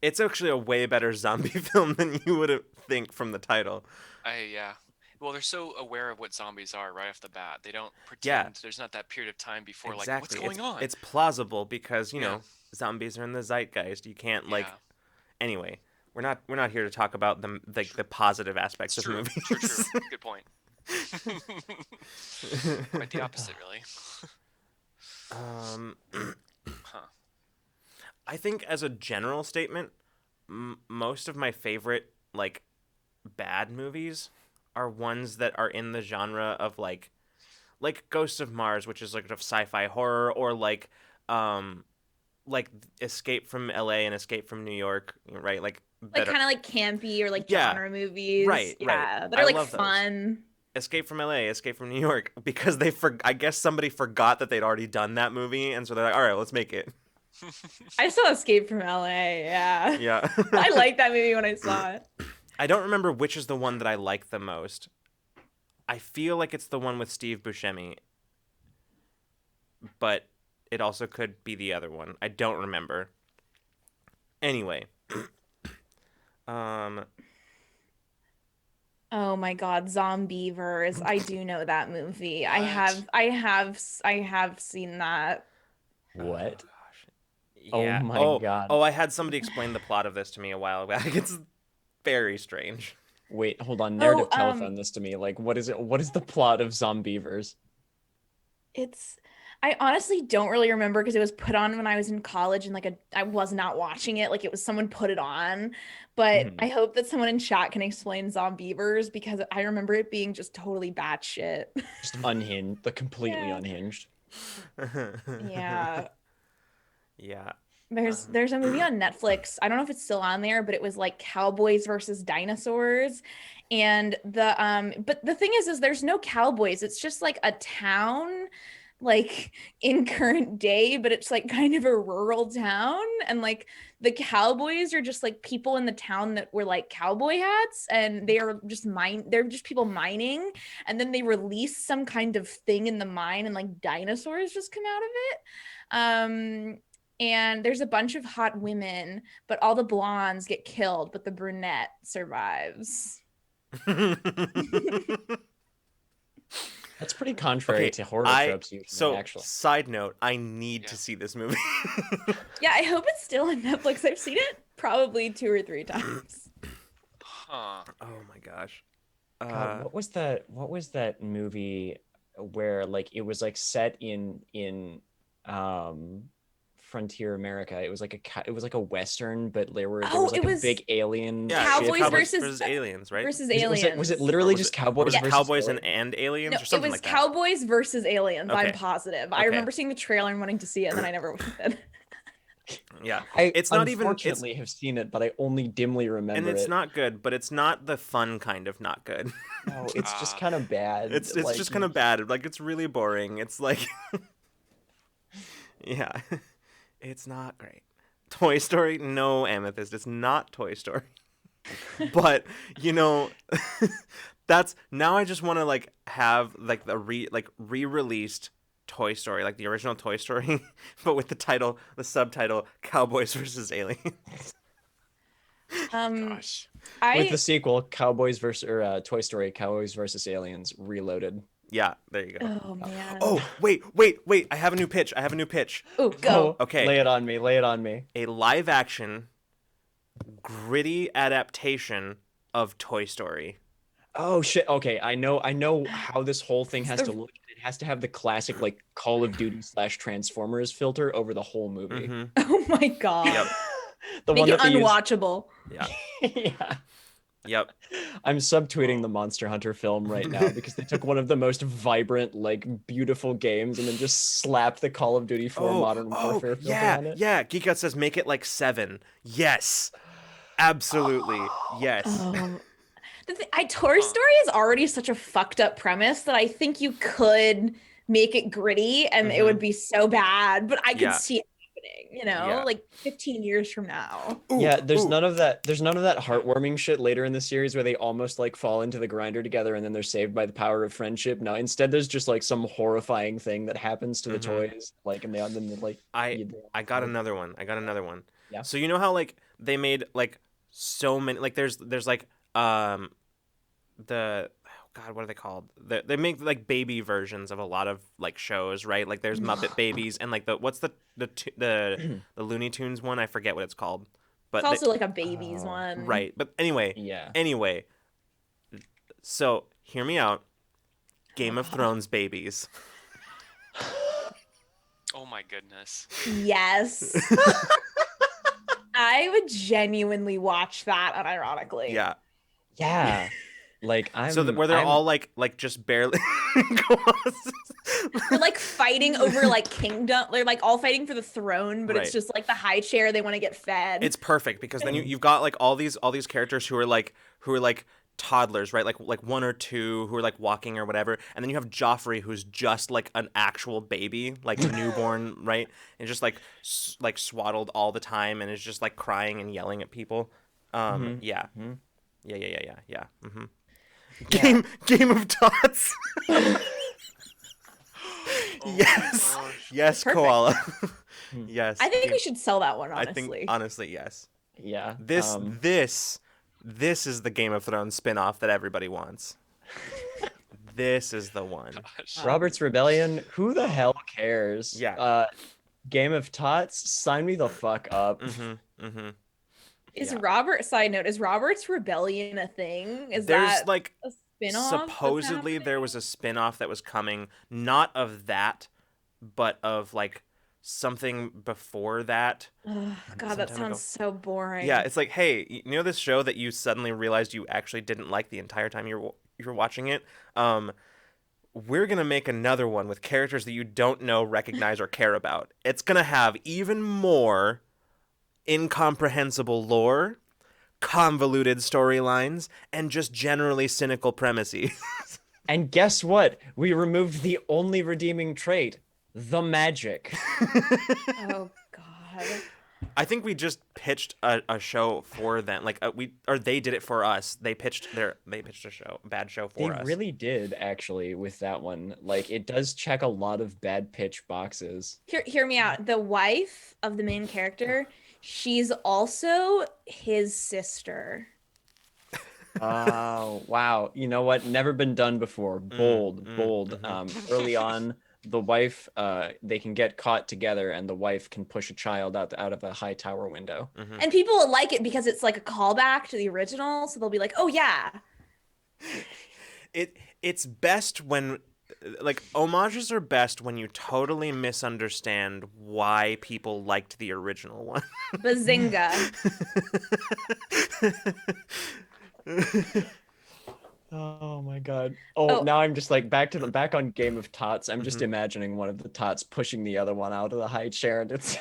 it's actually a way better zombie film than you would think from the title. Yeah. Well, they're so aware of what zombies are right off the bat. They don't pretend there's not that period of time before like what's going on. It's plausible because, zombies are in the zeitgeist. You can't anyway, we're not here to talk about the positive aspects of movies. True. Good point. Quite the opposite, really. I think as a general statement, most of my favorite bad movies are ones that are in the genre of like Ghosts of Mars, which is like of sci-fi horror, or like Escape from LA and Escape from New York, right? Like Like kind of like campy or like Yeah, genre movies. right. Yeah, that I are like love those. fun. Escape from LA, Escape from New York, because I guess somebody forgot that they'd already done that movie, and so they're like, all right, let's make it. I saw Escape from LA. Yeah. Yeah. I liked that movie when I saw it. I don't remember which is the one that I like the most. I feel like it's the one with Steve Buscemi, but it also could be the other one. I don't remember. Anyway, Oh my God, Zombievers. I do know that movie. I have seen that. What? gosh. Oh Yeah. my God. Oh, I had somebody explain the plot of this to me a while back. It's very strange. Wait, hold on. Narrative Oh, telephone this to me. Like, what is it? What is the plot of Zombievers? I honestly don't really remember because it was put on when I was in college and I was not watching it. Like it was someone put it on. But Mhm. I hope that someone in chat can explain Zombievers because I remember it being just totally batshit. Just unhinged, the completely Yeah. unhinged. Yeah. Yeah. There's a movie on Netflix. I don't know if it's still on there, but it was like Cowboys versus Dinosaurs. And but the thing is there's no cowboys. It's just like a town like in current day, but it's like kind of a rural town. And like the cowboys are just like people in the town that wear like cowboy hats and they're just people mining. And then they release some kind of thing in the mine and like dinosaurs just come out of it. And there's a bunch of hot women, but all the blondes get killed, but the brunette survives. That's pretty contrary to horror tropes usually, actually. Side note, I need Yeah. to see this movie. Yeah, I hope it's still on Netflix. I've seen it probably 2 or 3 times. Huh. Oh my gosh. God, what was that movie where like it was like set in frontier America? It was like a western, but there was like a big alien Yeah, Cowboys ship. versus aliens, right? versus Was aliens. it literally just Or Cowboys was it versus Cowboys aliens? and aliens No, or something it was like that? Cowboys versus aliens. I'm Okay. positive. I Okay. remember seeing the trailer and wanting to see it, and then I never went. Yeah. I It's not even unfortunately have seen it, but I only dimly remember and it's it. not good, but it's not the fun kind of not good. No, it's just kind of bad. It's like, just kind of bad. Like it's really boring. It's like yeah. It's not great. Toy Story? No, Amethyst. It's not Toy Story. But, that's now I just want to like have like the re-released Toy Story, like the original Toy Story, but with the subtitle Cowboys versus Aliens. Gosh. with the sequel, Cowboys versus Toy Story, Cowboys versus Aliens Reloaded. Yeah, there you go. Oh man. Oh, wait. I have a new pitch. Oh, go. Okay. Lay it on me. A live action gritty adaptation of Toy Story. Oh shit. Okay, I know how this whole thing has to look. It has to have the classic like Call of Duty / Transformers filter over the whole movie. Mm-hmm. Oh my god. Yep. The Make one it that they use- unwatchable. Yeah. Yeah. Yep. I'm subtweeting the Monster Hunter film right now because they took one of the most vibrant, like beautiful games and then just slapped the Call of Duty 4 Modern Warfare filter on it. Yeah. Geek Out says make it like 7. Yes. Absolutely. Yes. Toy Story is already such a fucked up premise that I think you could make it gritty and it would be so bad, but I could see it happening, like 15 years from now. There's none of that heartwarming shit later in the series where they almost like fall into the grinder together and then they're saved by the power of friendship. No, instead there's just like some horrifying thing that happens to the toys, like, and then like I got another one. Yeah. So you know how like they made like so many, like there's like God, what are they called? They make like baby versions of a lot of like shows, right? Like there's Muppet Babies and like what's the Looney Tunes one? I forget what it's called. But it's also like a babies one. Right. But anyway. Yeah. Anyway. So hear me out. Game of Thrones babies. Oh my goodness. Yes. I would genuinely watch that unironically. Yeah. Yeah. Like where they're all like just barely. Go on. They're like fighting over like kingdom. They're like all fighting for the throne, but Right. it's just like the high chair. They want to get fed. It's perfect because then you've got like all these characters who are like toddlers, right? Like 1 or 2 who are like walking or whatever, and then you have Joffrey who's just like an actual baby, like newborn, right? And just like like swaddled all the time and is just like crying and yelling at people. Yeah. Mhm. Yeah. Game of Tots. Oh Yes. my gosh. Yes, Perfect. Koala. Yes. I think we should sell that one. I Honestly, think honestly, yes. Yeah. This is the Game of Thrones spin-off that everybody wants. This is the one. Gosh. Robert's Rebellion. Who the hell cares? Yeah. Game of Tots. Sign me the fuck up. is yeah. Robert? Side note: is Robert's Rebellion a thing? Is There's that like a spin-off? supposedly there was a spin-off that was coming, not of that, but of like something before that. Oh, God, some that time sounds ago. so boring. Yeah, it's like, hey, you know this show that you suddenly realized you actually didn't like the entire time you were watching it? We're going to make another one with characters that you don't know, recognize, or care about. It's going to have even more incomprehensible lore, convoluted storylines, and just generally cynical premises. And guess what? We removed the only redeeming trait, the magic. Oh God. I think we just pitched a show for them. Like they did it for us. They pitched a bad show for They us. really did, actually, with that one. Like, it does check a lot of bad pitch boxes. Hear me out. The wife of the main character, she's also his sister. Oh, wow. You know what? Never been done before. Bold. Early on, the wife, they can get caught together and the wife can push a child out of a high tower window. And people will like it because it's like a callback to the original, so they'll be like, "Oh yeah." It's best when like homages are best when you totally misunderstand why people liked the original one. Bazinga. Oh my god. Oh, now I'm just like back on Game of Tots. I'm just imagining one of the tots pushing the other one out of the high chair, and it's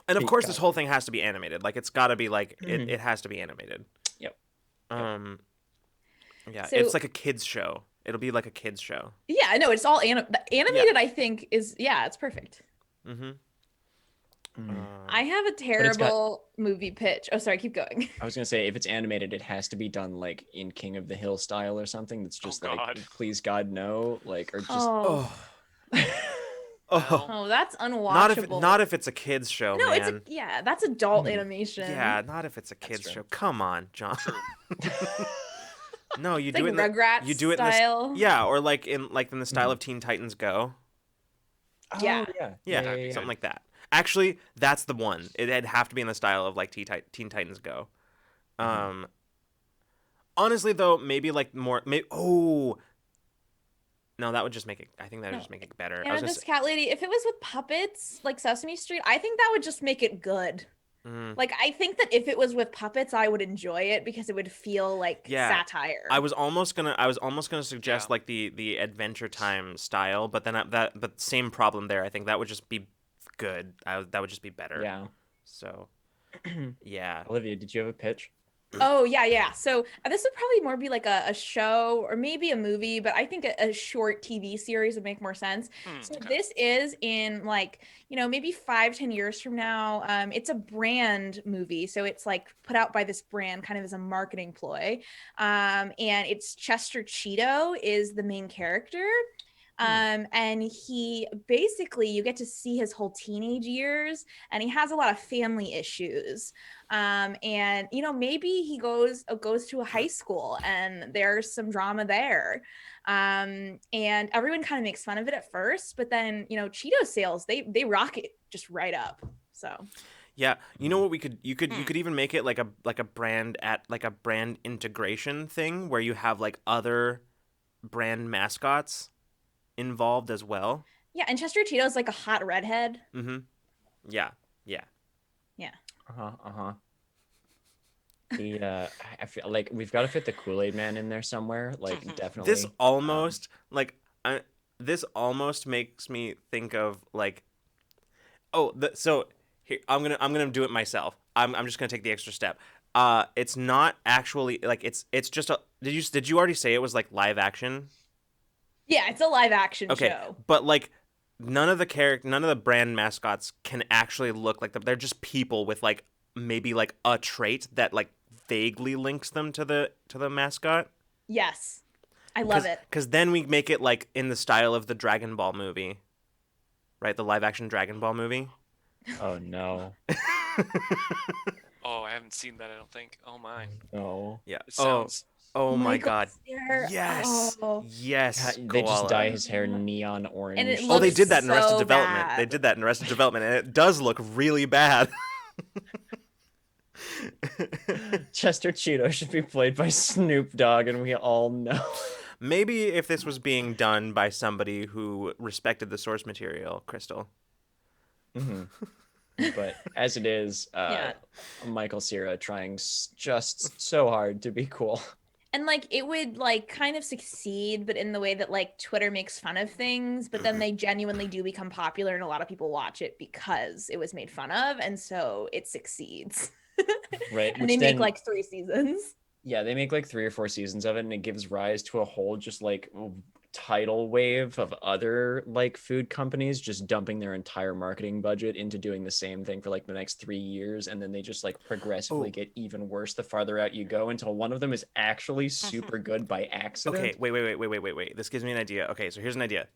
And of course this whole thing has to be animated. Like it's got to be like it has to be animated. Yep. Yeah, So- it's like a kids show. It'll be like a kids show. Yeah, no, it's all animated. I think is it's perfect. I have a terrible movie pitch. Oh, sorry, keep going. I was gonna say, if it's animated, it has to be done like in King of the Hill style or something. That's just like, God. please God, no, like, or just Oh, that's unwatchable. Not if it's a kids show, No, man. that's adult animation. Yeah, not if it's a kids true. show. Come on, John. No, you It's do like it in Rugrats you do it style. in yeah, or like in the style of Teen Titans Go. Yeah. Yeah, something like that. Actually, that's the one. It'd have to be in the style of like Teen Titans Go. Honestly, though, maybe like more. No, that would just make it. I think that would just make it better. I was gonna This cat lady, if it was with puppets like Sesame Street, I think that would just make it good. Like, I think that if it was with puppets, I would enjoy it because it would feel like satire. I was almost gonna suggest like the Adventure Time style, but then but same problem there. I think that would just be good. That would just be better. Yeah. So, yeah. Olivia, did you have a pitch? Oh, yeah. So this would probably more be like a show or maybe a movie, but I think a short TV series would make more sense. So this is in like, maybe 5-10 years from now. It's a brand movie. So it's like put out by this brand kind of as a marketing ploy. And it's Chester Cheeto is the main character. And he basically, you get to see his whole teenage years, and he has a lot of family issues. And maybe he goes to a high school and there's some drama there. And everyone kind of makes fun of it at first, but then, Cheeto sales, they rocket just right up. So Yeah, you know what you could even make it like a brand integration thing where you have like other brand mascots involved as well. Yeah, and Chester Cheeto is like a hot redhead. Yeah. Uh-huh. I feel like we've got to fit the Kool-Aid Man in there somewhere. Like definitely. This almost this almost makes me think of like, so here I'm gonna do it myself. I'm just gonna take the extra step. It's not actually like it's just a. Did you already say it was like live action? Yeah, it's a live action Okay, show. but like none of the brand mascots can actually look like them. They're just people with like maybe like a trait that like vaguely links them to the mascot. Yes. I love it. Because then we make it like in the style of the Dragon Ball movie, right? The live action Dragon Ball movie. Oh no. Oh, I haven't seen that. I don't think. Oh my. No. Yeah. It sounds. Oh my Michael God. Cera. Yes. Oh. Yes. They just Koala. dye his hair neon orange. And it Oh, they looks did that in Arrested so Development. bad. They did that in Arrested Development, and it does look really bad. Chester Cheeto should be played by Snoop Dogg, and we all know. Maybe if this was being done by somebody who respected the source material, Crystal. Mhm. But as it is, Yeah. Michael Cera trying just so hard to be cool. And like it would like kind of succeed, but in the way that like Twitter makes fun of things, but then they genuinely do become popular and a lot of people watch it because it was made fun of, and so it succeeds. Right. And they make like 3 seasons. Yeah, they make like 3 or 4 seasons of it, and it gives rise to a whole just like tidal wave of other like food companies just dumping their entire marketing budget into doing the same thing for like the next 3 years, and then they just like progressively get even worse the farther out you go until one of them is actually super good by accident. Okay, wait. This gives me an idea. Okay, so here's an idea.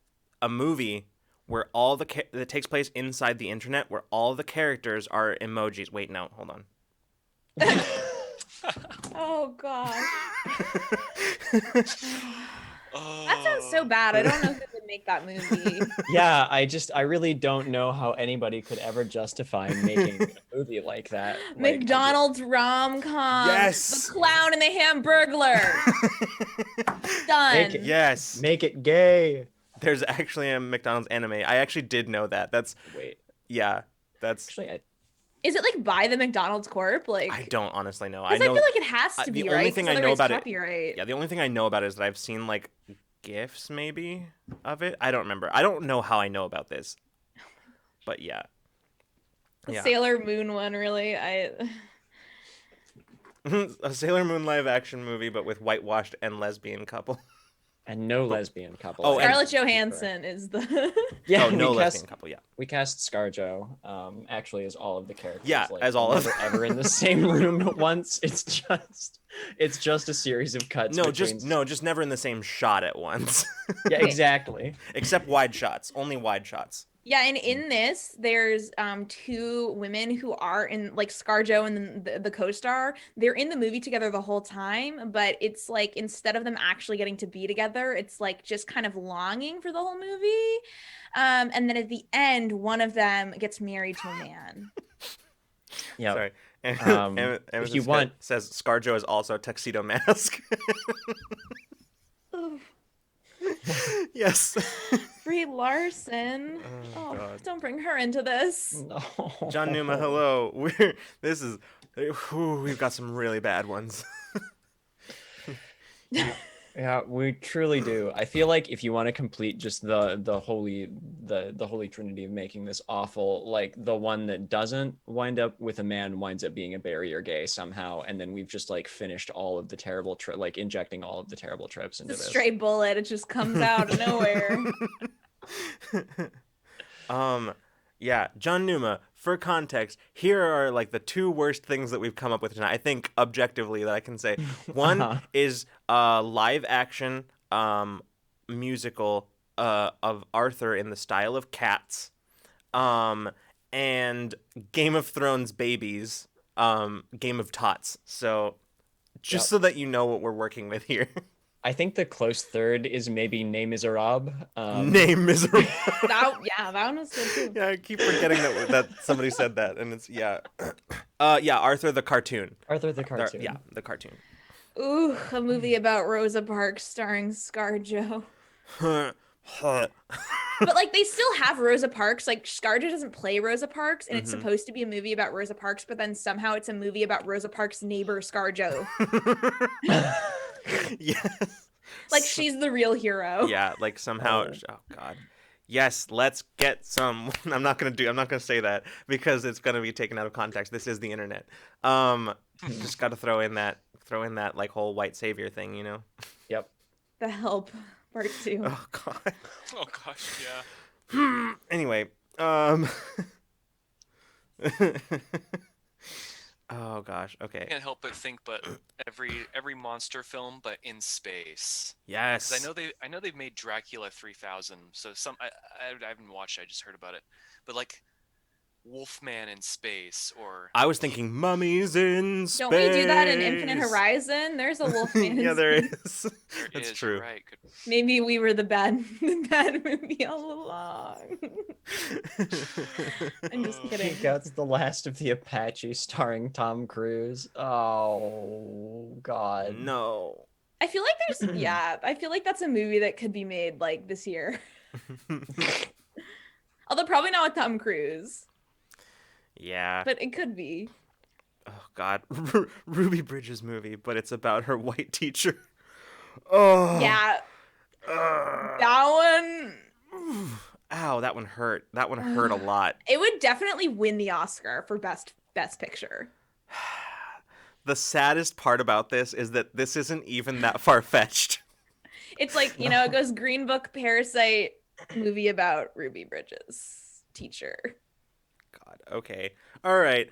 A movie where that takes place inside the internet, where all the characters are emojis. Wait, no, hold on. Oh gosh. Oh. That sounds so bad. I don't know who would make that movie. Yeah, I really don't know how anybody could ever justify making a movie like that. Like, McDonald's rom-com. Yes! The Clown and the Hamburglar. Done. Yes. make it gay. There's actually a McDonald's anime. I actually did know that. That's Wait, that's actually, Is it like by the McDonald's Corp? Like I don't honestly know. I feel like it has to the be, only right? thing 'Cause I know otherwise about it- copyright. Yeah, the only thing I know about it is that I've seen like GIFs maybe of it. I don't remember. I don't know how I know about this. But yeah. The Yeah. Sailor Moon one, really. A Sailor Moon live action movie, but with whitewashed and lesbian couple. and no lesbian couple. Oh, and- Scarlett Johansson is the Yeah, Oh, no we lesbian cast, couple. Yeah. we cast ScarJo, actually as all of the characters. Yeah, like, as all of never ever in the same room at once. It's just a series of cuts. No, between... just never in the same shot at once. Yeah, exactly. Except wide shots. Only wide shots. Yeah, and in this, there's 2 women who are in like ScarJo and then the co-star. They're in the movie together the whole time, but it's like instead of them actually getting to be together, it's like just kind of longing for the whole movie. And then at the end, one of them gets married to a man. Yeah. Sorry. If you want, says ScarJo is also a tuxedo mask. Yes. Brie Larson. Oh, Oh, God. don't bring her into this. no. John Numa, hello. We've got some really bad ones. Yeah, we truly do. I feel like if you want to complete just the holy trinity of making this awful, like the one that doesn't wind up with a man winds up being a barrier gay somehow, and then we've just like finished all of the terrible like injecting all of the terrible tropes into The this. stray bullet, it just comes out of nowhere. Yeah, John Numa, for context, here are like the 2 worst things that we've come up with tonight. I think objectively that I can say. One is live action musical of Arthur in the style of Cats, and Game of Thrones babies, Game of Tots. So just so that you know what we're working with here. I think the close third is maybe Les Miserables. Name Miserable. that one was good too. Yeah, I keep forgetting that somebody said that, and it's Arthur the cartoon. Arthur the cartoon. Yeah, the cartoon. Ooh, a movie about Rosa Parks starring ScarJo. But like they still have Rosa Parks. Like ScarJo doesn't play Rosa Parks, and it's Mhm. supposed to be a movie about Rosa Parks, but then somehow it's a movie about Rosa Parks' neighbor ScarJo. Yes. Like So- she's the real hero. yeah, like somehow. Oh God. Yes, let's get some. I'm not gonna say that because it's gonna be taken out of context. This is the internet. Just got to throw in that like whole white savior thing, you know. Yep. The Help Part 2. Oh God. Oh gosh, yeah. Anyway, oh gosh. Okay. Can't help but think, but every monster film, but in space. Yes. Because I know they've made Dracula 3000. So I haven't watched it, I just heard about it. But like Wolfman in space, or I was thinking mummies in space. Don't we do that in Infinite Horizon? There's a Wolfman. Yeah, there space. is. there That's is, you're true. right. Good. Maybe we were the bad movie all along. I'm just kidding. Peek Out's The Last of the Apache starring Tom Cruise. Oh God. No. I feel like I feel like that's a movie that could be made like this year. Although probably not with Tom Cruise, Yeah. but it could be. Oh God, Ruby Bridges movie, but it's about her white teacher. Oh. Yeah, that one. Ow, that one hurt. That one hurt a lot. It would definitely win the Oscar for best picture. The saddest part about this is that this isn't even that far-fetched. It's like, you know, it goes Green Book, Parasite, movie about Ruby Bridges, teacher. God. Okay. All right.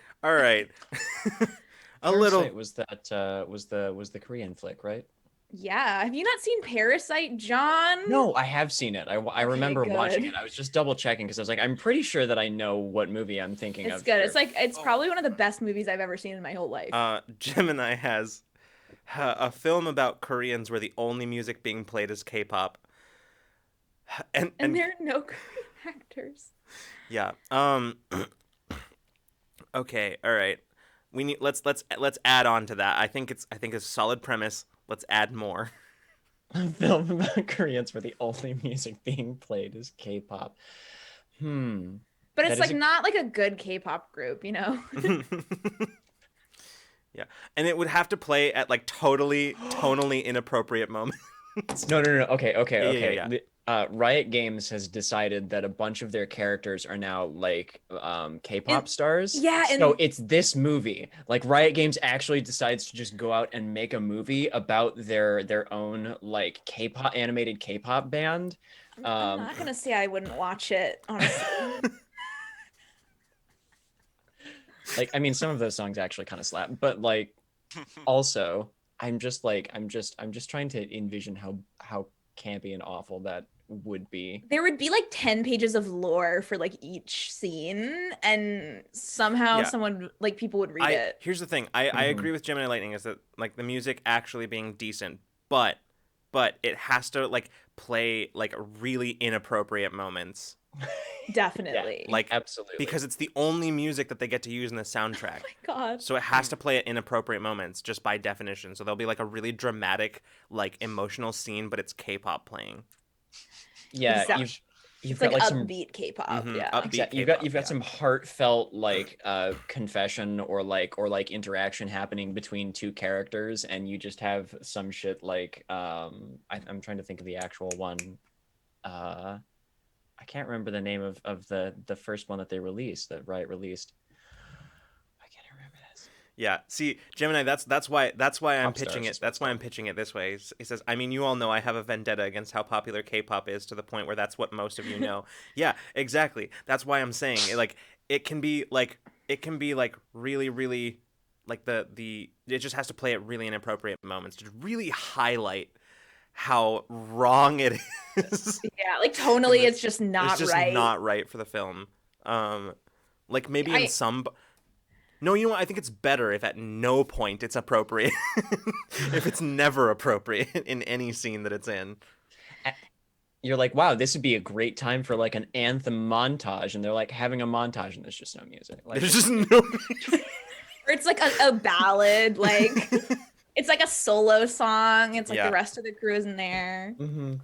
A little. Parasite was that was the Korean flick, right? Yeah. Have you not seen Parasite, John? No, I have seen it. I remember watching good. it. I was just double checking because I was like, I'm pretty sure that I know what movie I'm thinking It's of. good. here. It's like, it's probably one of the best movies I've ever seen in my whole life. Gemini has a film about Koreans where the only music being played is K-pop. And there are no Korean actors. yeah. Okay. All right. We need let's add on to that. I think it's a solid premise. Let's add more. A film about Koreans where the only music being played is K-pop. But That it's is like a- not like a good K-pop group, you know? Yeah. And it would have to play at like tonally inappropriate moments. No. Okay. Yeah. Riot Games has decided that a bunch of their characters are now like K-pop stars. yeah, So and- it's this movie. Like Riot Games actually decides to just go out and make a movie about their own like K-pop animated K-pop band. I'm not gonna say I wouldn't watch it, honestly. Like I mean some of those songs actually kind of slap, but like also I'm just trying to envision how campy and awful that would be. There would be like 10 pages of lore for like each scene, and somehow Yeah. people would read it. Here's the thing. I Mhm. agree with Gemini Lightning is that like the music actually being decent, but it has to like play like really inappropriate moments. Definitely. Like Absolutely. because it's the only music that they get to use in the soundtrack. Oh my God. So it has to play at inappropriate moments just by definition. So there'll be like a really dramatic, like emotional scene, but it's K-pop playing. yeah, Exactly. you've It's got like like some upbeat K-pop. Mhm, Yeah. upbeat. Exactly. You've K-pop, got yeah. some heartfelt like confession or like interaction happening between two characters, and you just have some shit like I'm trying to think of the actual one. I can't remember the name of the first one that they released, that Riot released. I can't remember this. Yeah. See, Gemini, that's why I'm Pop pitching stars it. is That's why I'm pitching it this way. He says, I mean, you all know I have a vendetta against how popular K-pop is to the point where that's what most of you know. Yeah, exactly. That's why I'm saying it can be really, really like the it just has to play at really inappropriate moments to really highlight how wrong it is. Yeah. Like tonally, it's just not It's just right. not right for the film. Like maybe in I- some. No, you know what? I think it's better if at no point it's appropriate. If it's never appropriate in any scene that it's in. You're like, wow, this would be a great time for like an anthem montage, and they're like having a montage, and there's just no music. Like, There's just no. Or it's like a ballad, like It's like a solo song. It's like Yeah. the rest of the crew isn't there.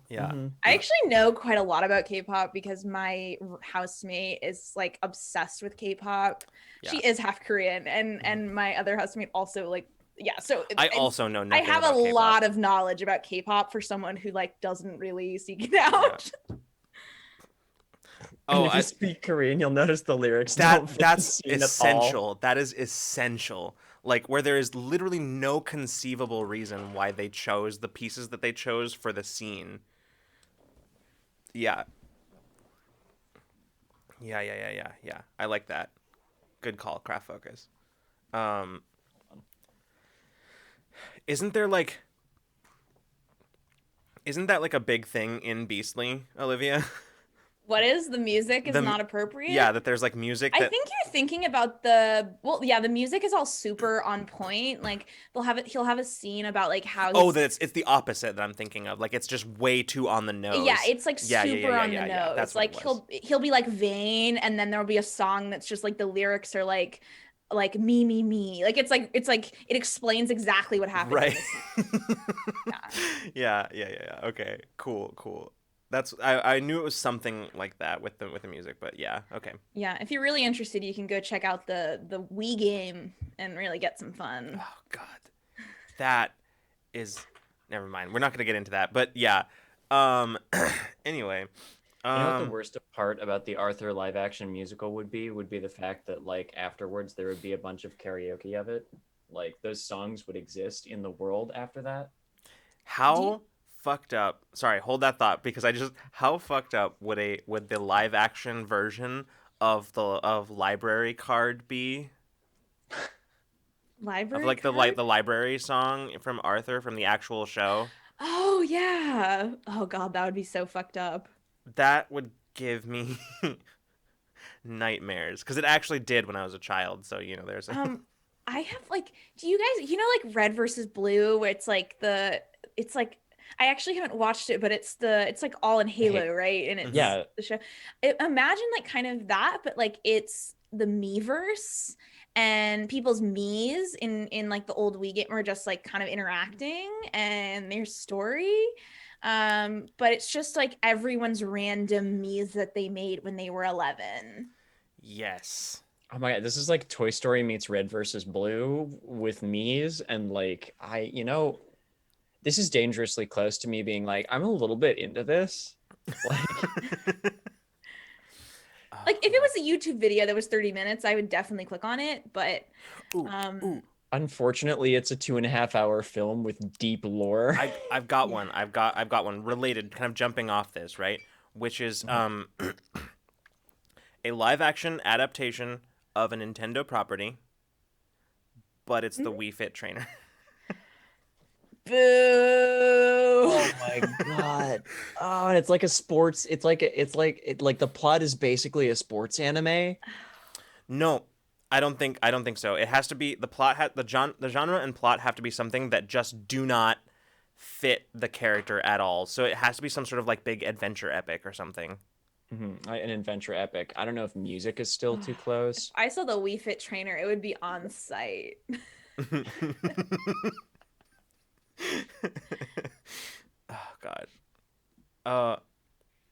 Yeah. I actually know quite a lot about K-pop because my housemate is like obsessed with K-pop. She Yeah. is half Korean, and my other housemate also like so I also know I nothing have about a K-pop. lot of knowledge about K-pop for someone who like doesn't really seek it out. And Oh, if you speak Korean, you'll notice the lyrics don't fit the that's scene at all. essential. That is essential. Like where there is literally no conceivable reason why they chose the pieces that they chose for the scene. Yeah. Yeah. I like that. Good call, craft focus. Isn't there like isn't that like a big thing in Beastly, Olivia? What is the music is The- not appropriate? Yeah, that there's like music I that think you're thinking about the music is all super on point. Like he'll have a scene about like how Oh, that it's the opposite that I'm thinking of. Like it's just way too on the nose. yeah, it's like Yeah, super on the nose. That's like what it was. he'll be like vain, and then there'll be a song that's just like the lyrics are like me. Like it's like it explains exactly what happened. Right. In the scene. Yeah. Okay. Cool. That's I knew it was something like that with the music, but yeah. Okay. Yeah, if you're really interested, you can go check out the Wii game and really get some fun. Oh God, that is. Never mind. We're not gonna get into that, but yeah. Anyway. You know what the worst part about the Arthur live action musical would be the fact that like afterwards there would be a bunch of karaoke of it. Like those songs would exist in the world after that. How fucked up? Sorry, hold that thought because how fucked up would the live action version of Library Card be? Library Of like card? the library song from Arthur from the actual show. Oh yeah. Oh god, that would be so fucked up. That would give me nightmares because it actually did when I was a child. So there's I have like, do you guys, like Red versus Blue, where it's like, I actually haven't watched it, but it's like all in Halo, right? And it's Yeah. the show. Imagine like kind of that, but like it's the Miiverse and people's Miis in like the old Wii game were just like kind of interacting and their story. But it's just like everyone's random Miis that they made when they were 11. Yes. Oh my god, this is like Toy Story meets Red versus Blue with Mii's, and like this is dangerously close to me being like, I'm a little bit into this. Like, Like if it was a YouTube video that was 30 minutes, I would definitely click on it. But Ooh. Unfortunately, it's a 2.5-hour film with deep lore. I've got one. I've got one related, kind of jumping off this, right? Which is a live action adaptation of a Nintendo property, but it's the Wii Fit Trainer. boo. Oh my god! Oh, and it's like a sports. It's like the plot is basically a sports anime. No, I don't think so. It has to be the plot. The genre and plot have to be something that just do not fit the character at all. So it has to be some sort of like big adventure epic or something. An adventure epic. I don't know if music is still too close. I saw the Wii Fit Trainer. It would be on site. Oh God.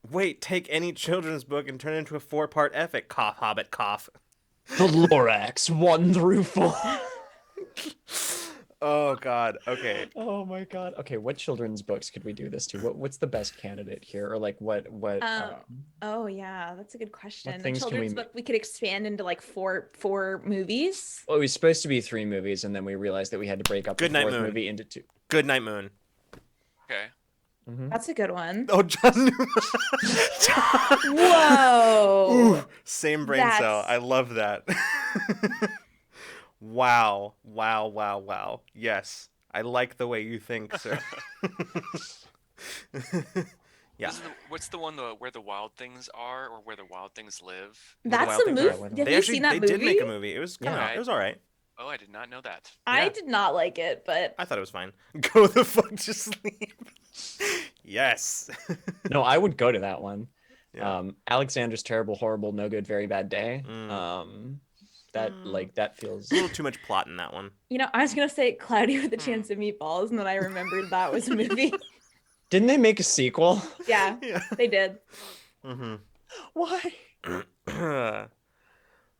Wait. Take any children's book and turn it into a 4-part epic. Cough, Hobbit, cough. The Lorax 1 through 4. Oh God. Okay. Oh my god. Okay, what children's books could we do this to? What's the best candidate here, or like what? Oh yeah, that's a good question. A things can children's we book we could expand into like four movies. Well, it was supposed to be 3 movies, and then we realized that we had to break up the Goodnight 4th Moon. movie into 2. Goodnight Moon. Okay. That's a good one. Oh, John. Whoa. Ooh, same brain cell. That's- I love that. Wow. Yes. I like the way you think, sir. Yeah. What's the one where the wild things are, or where the wild things live? That's Wild a Things movie. Are- Have They you actually seen that they movie? did make a movie. It was Yeah. it was all right. Oh, I did not know that. I Yeah. did not like it, but I thought it was fine. Go the fuck to sleep. Yes. No, I would go to that one. Yeah. Alexander's Terrible, Horrible, No Good, Very Bad Day. that feels a little too much plot in that one. You know, I was gonna say Cloudy with a Chance of Meatballs, and then I remembered that was a movie. Didn't they make a sequel? Yeah, Yeah. they did. Mm-hmm. Why?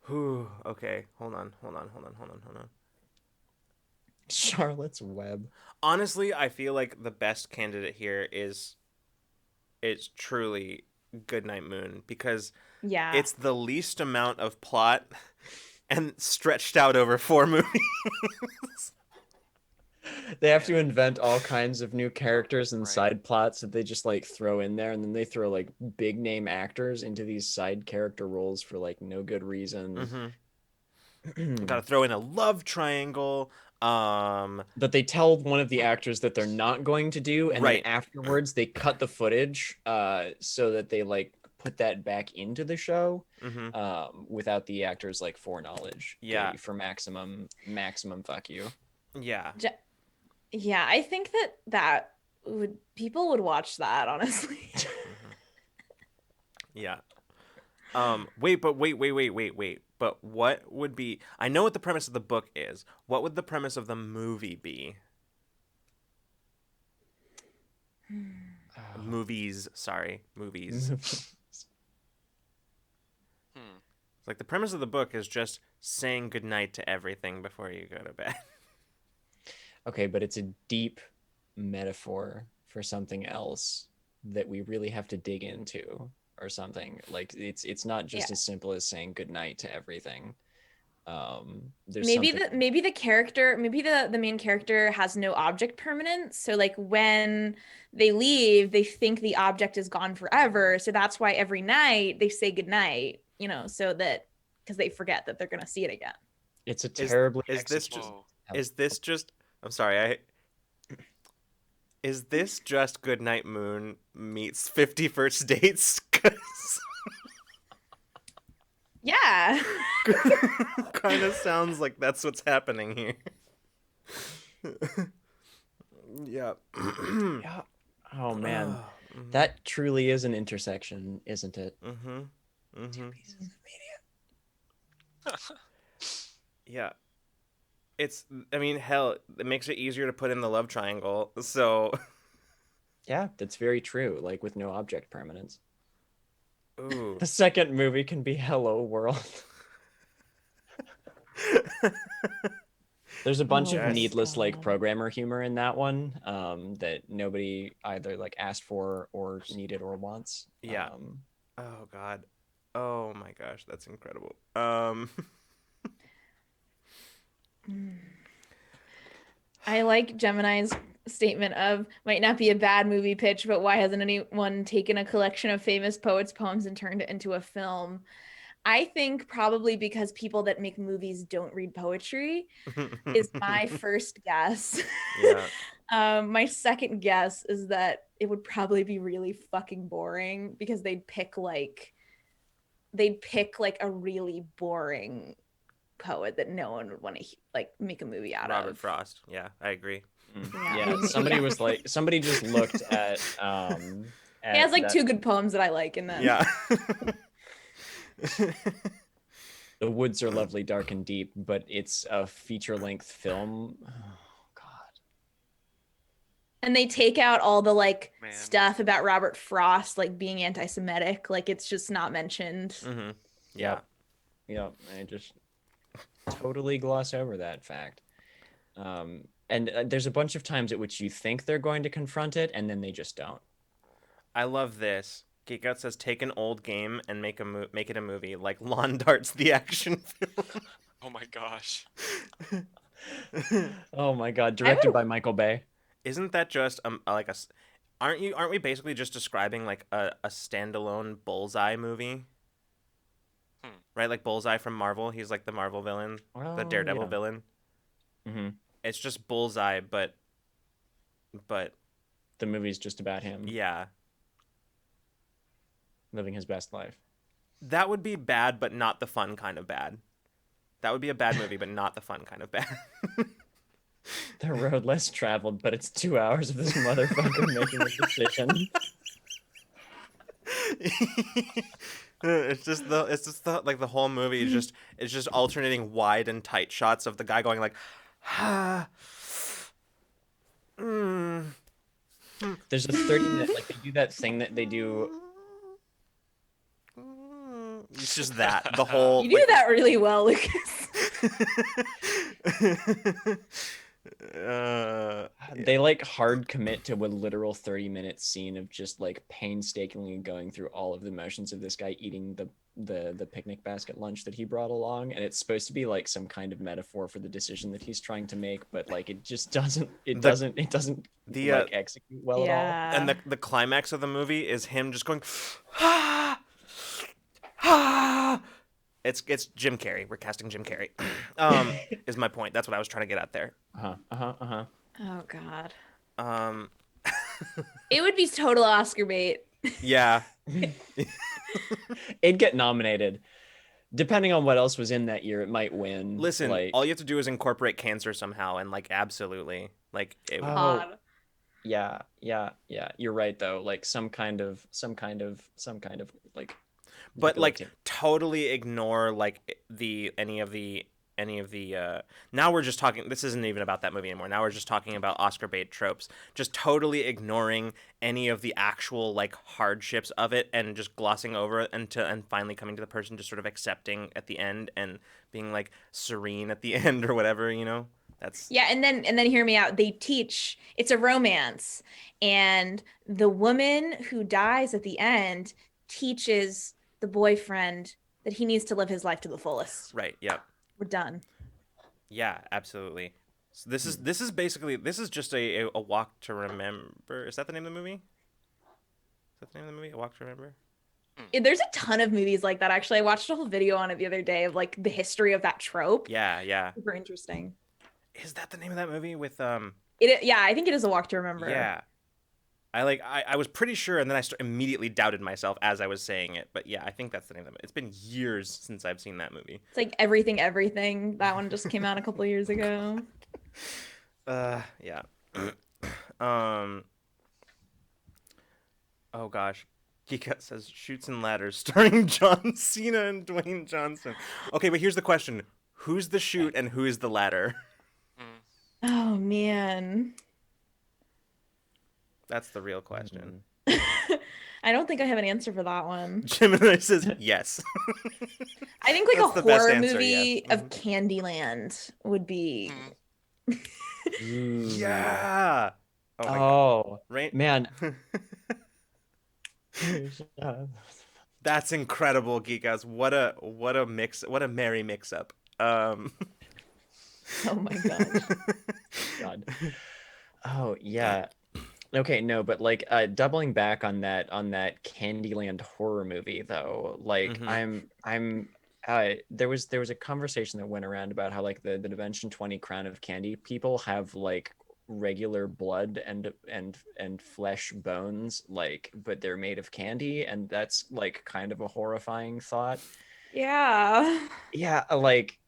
Whew. Okay, hold on. Charlotte's Web. Honestly, I feel like the best candidate here is truly Goodnight Moon, because Yeah. it's the least amount of plot and stretched out over 4 movies. They have to invent all kinds of new characters and Right. side plots that they just like throw in there, and then they throw like big name actors into these side character roles for like no good reason. Gotta throw in a love triangle. That they tell one of the actors that they're not going to do, and Right. then afterwards they cut the footage so that they like put that back into the show without the actors like foreknowledge. Yeah. For maximum fuck you. Yeah. Yeah, I think that people would watch that, honestly. Yeah. Wait. But what would be? I know what the premise of the book is. What would the premise of the movie be? Movies. Like, the premise of the book is just saying goodnight to everything before you go to bed. Okay, but it's a deep metaphor for something else that we really have to dig into, or something. Like it's not just as simple as saying goodnight to everything. There's maybe something... the main character has no object permanence, so like when they leave they think the object is gone forever, so that's why every night they say goodnight, you know, so that because they forget that they're gonna see it again. It's a terribly Is this just I'm sorry, is this just Goodnight Moon meets 50 First Dates? Yeah. Kind of sounds like that's what's happening here. Yeah. Yeah. Oh man, that truly is an intersection, isn't it? Two pieces of media. Yeah. I mean, hell, it makes it easier to put in the love triangle, so... Yeah, that's very true, like with no object permanence. Ooh. The second movie can be Hello World. There's a bunch of needless like programmer humor in that one that nobody either like asked for or needed or wants. Yeah. Oh god. Oh my gosh, that's incredible. I like Gemini's statement of might not be a bad movie pitch, but why hasn't anyone taken a collection of famous poets' poems and turned it into a film? I think probably because people that make movies don't read poetry is my first guess. Yeah. My second guess is that it would probably be really fucking boring because they'd pick like a really boring poet that no one would want to like make a movie out of. Robert Frost. Yeah, I agree. Yeah, somebody just looked at he has like 2 good poems that I like in that. Yeah. The woods are lovely, dark and deep, but it's a feature-length film. Oh god. And they take out all the like Man. stuff about Robert Frost like being anti-Semitic, like it's just not mentioned. Yeah. Yeah, I just totally gloss over that fact. And there's a bunch of times at which you think they're going to confront it, and then they just don't. I love this. Geek Out says, take an old game and make it a movie, like Lawn Darts, the action film. Oh my gosh. Oh my god, directed by Michael Bay. Isn't that just aren't we basically just describing like a standalone Bullseye movie? Right, like Bullseye from Marvel. He's like the Marvel villain, the Daredevil villain. It's just Bullseye, but the movie's just about him. Yeah. Living his best life. That would be bad, but not the fun kind of bad. That would be a bad movie, but not the fun kind of bad. The road less traveled, but it's 2 hours of this motherfucker making a decision. It's just the like the whole movie is just it's just alternating wide and tight shots of the guy going like, ah, mm, There's a 30-minute, like they do that thing that they do. It's just that the whole You do that really well, Lucas. uh, They like hard commit to a literal 30-minute scene of just like painstakingly going through all of the motions of this guy eating the picnic basket lunch that he brought along, and it's supposed to be like some kind of metaphor for the decision that he's trying to make, but like it just doesn't the like execute well at all. and Yeah. the climax of the movie is him just going ah, ah. It's Jim Carrey. We're casting Jim Carrey. Is my point. That's what I was trying to get at there. Oh God. Um, It would be total Oscar bait. yeah. It'd get nominated. Depending on what else was in that year, it might win. Listen, like, all you have to do is incorporate cancer somehow, and like absolutely, like it, Oh. God. yeah. You're right though. Like some kind of like. but like debilitating- totally ignore like any of the now we're just talking, this isn't even about that movie anymore, now we're just talking about Oscar bait tropes, just totally ignoring any of the actual like hardships of it and just glossing over it and finally coming to the person just sort of accepting at the end and being like serene at the end or whatever, you know. That's Yeah, and then hear me out. They teach it's a romance, and the woman who dies at the end teaches the boyfriend that he needs to live his life to the fullest. right. Yep. We're done. Yeah, absolutely. So this is basically just a walk to remember. Is that the name of the movie? Is that the name of the movie? A Walk to Remember? There's a ton of movies like that. Actually, I watched a whole video on it the other day of like the history of that trope. Yeah, yeah. Super interesting. Is that the name of that movie with Yeah, I think it is A Walk to Remember. Yeah. I was pretty sure, and then I immediately doubted myself as I was saying it. But yeah, I think that's the name of it. It's been years since I've seen that movie. It's like Everything. That one just came out a couple years ago. Yeah. Oh gosh. Geeka says Shoots and Ladders starring John Cena and Dwayne Johnson. Okay, but here's the question. Who's the shoot and who is the ladder? Oh man. That's the real question. I don't think I have an answer for that one. Gemini says yes. I think like That's a the best horror answer, movie yes. of Candyland would be. Yeah. Oh, my God. Oh Right? man. That's incredible, Geekas. What a mix, what a merry mix up. Oh my gosh. God. Oh yeah. Okay, no, but like doubling back on that Candyland horror movie though, like I'm there was a conversation that went around about how like the Dimension 20 Crown of Candy people have like regular blood and flesh bones, like, but they're made of candy, and that's like kind of a horrifying thought. Yeah. Yeah, like,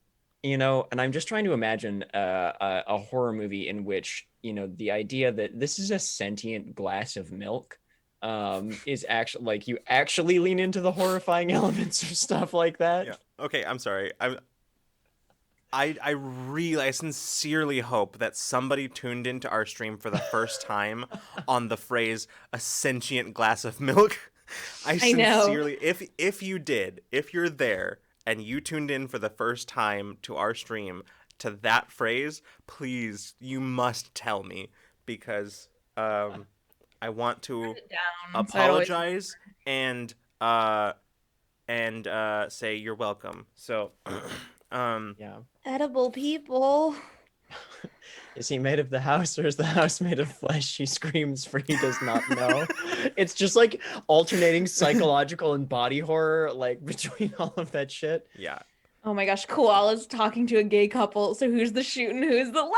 you know, and I'm just trying to imagine a horror movie in which, you know, the idea that this is a sentient glass of milk is actually like you actually lean into the horrifying elements of stuff like that. Yeah. Okay, I'm sorry. I sincerely hope that somebody tuned into our stream for the first time on the phrase "a sentient glass of milk." I know. sincerely, if you did, if you're there and you tuned in for the first time to our stream to that phrase, please, you must tell me, because I want to apologize and say you're welcome. So Yeah. Edible people. Is he made of the house, or is the house made of flesh? He screams, for he does not know. It's just like alternating psychological and body horror, like between all of that shit. yeah. Oh my gosh, Koala's talking to a gay couple. So who's the shoot and who's the ladder?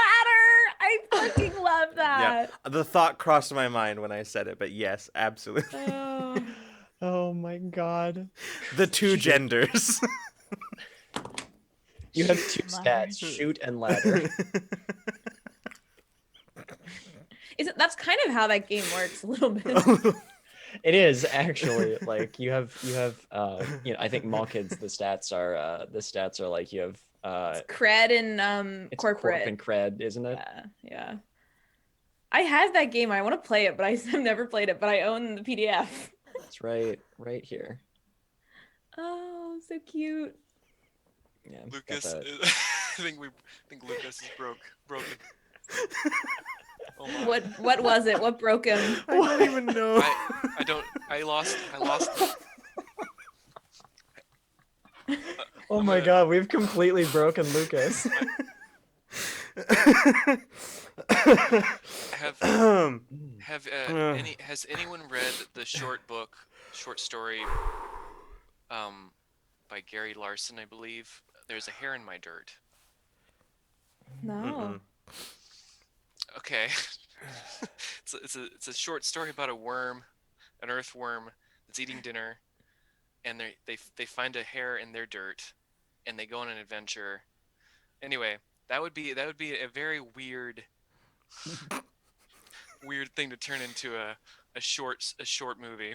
I fucking love Yeah, that. the thought crossed my mind when I said it, but yes, absolutely. Oh. Oh my god. The two genders. You have two Shoot and ladder. stats, shoot and ladder. That's kind of how that game works a little bit. It is actually like you have I think mall kids the stats are like you have Cred and it's corp corporate. and cred, isn't it? Yeah. I have that game. I want to play it, but I've never played it, but I own the PDF. It's right here. Oh, so cute. Yeah. Lucas, I think Lucas is broken. Oh my. What was it? What broke him? I don't even know. I lost. Oh my god, we've completely broken Lucas. Has anyone read the short story by Gary Larson, I believe? There's a hair in my dirt. No. Okay. It's a short story about a worm, an earthworm that's eating dinner, and they find a hair in their dirt, and they go on an adventure. Anyway, that would be a very weird thing to turn into a short movie.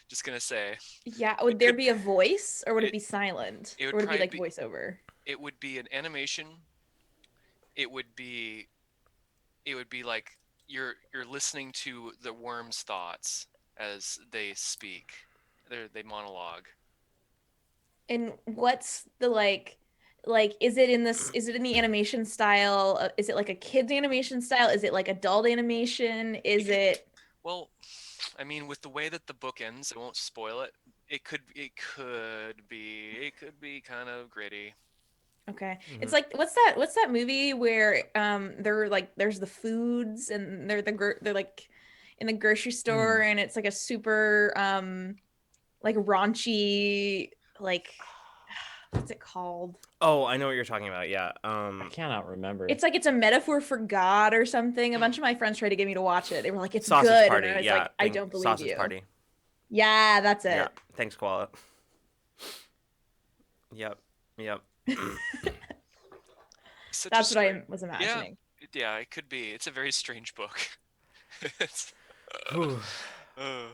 Just gonna say. Yeah, would there be a voice, or would it be silent? It would or would it be probably like voiceover? It would be an animation. It would be like you're listening to the worm's thoughts as they speak. They monologue. And what's the like is it in the animation style? Is it like a kid's animation style? Is it like adult animation? Is it Well, I mean, with the way that the book ends, I won't spoil it. It could be kind of gritty. Okay. It's like what's that movie where they're like there's the foods and they're like in the grocery store and it's like a super like raunchy like what's it called? Oh, I know what you're talking about. Yeah. I cannot remember. It's like it's a metaphor for God or something. A bunch of my friends tried to get me to watch it. They were like, "It's Sausage good," Party. and I was Yeah. like, "I don't believe Sausage you." Party. Yeah, that's it. Yeah. Thanks, Koala. Yep. That's what I was imagining. Yeah, it could be. It's a very strange book.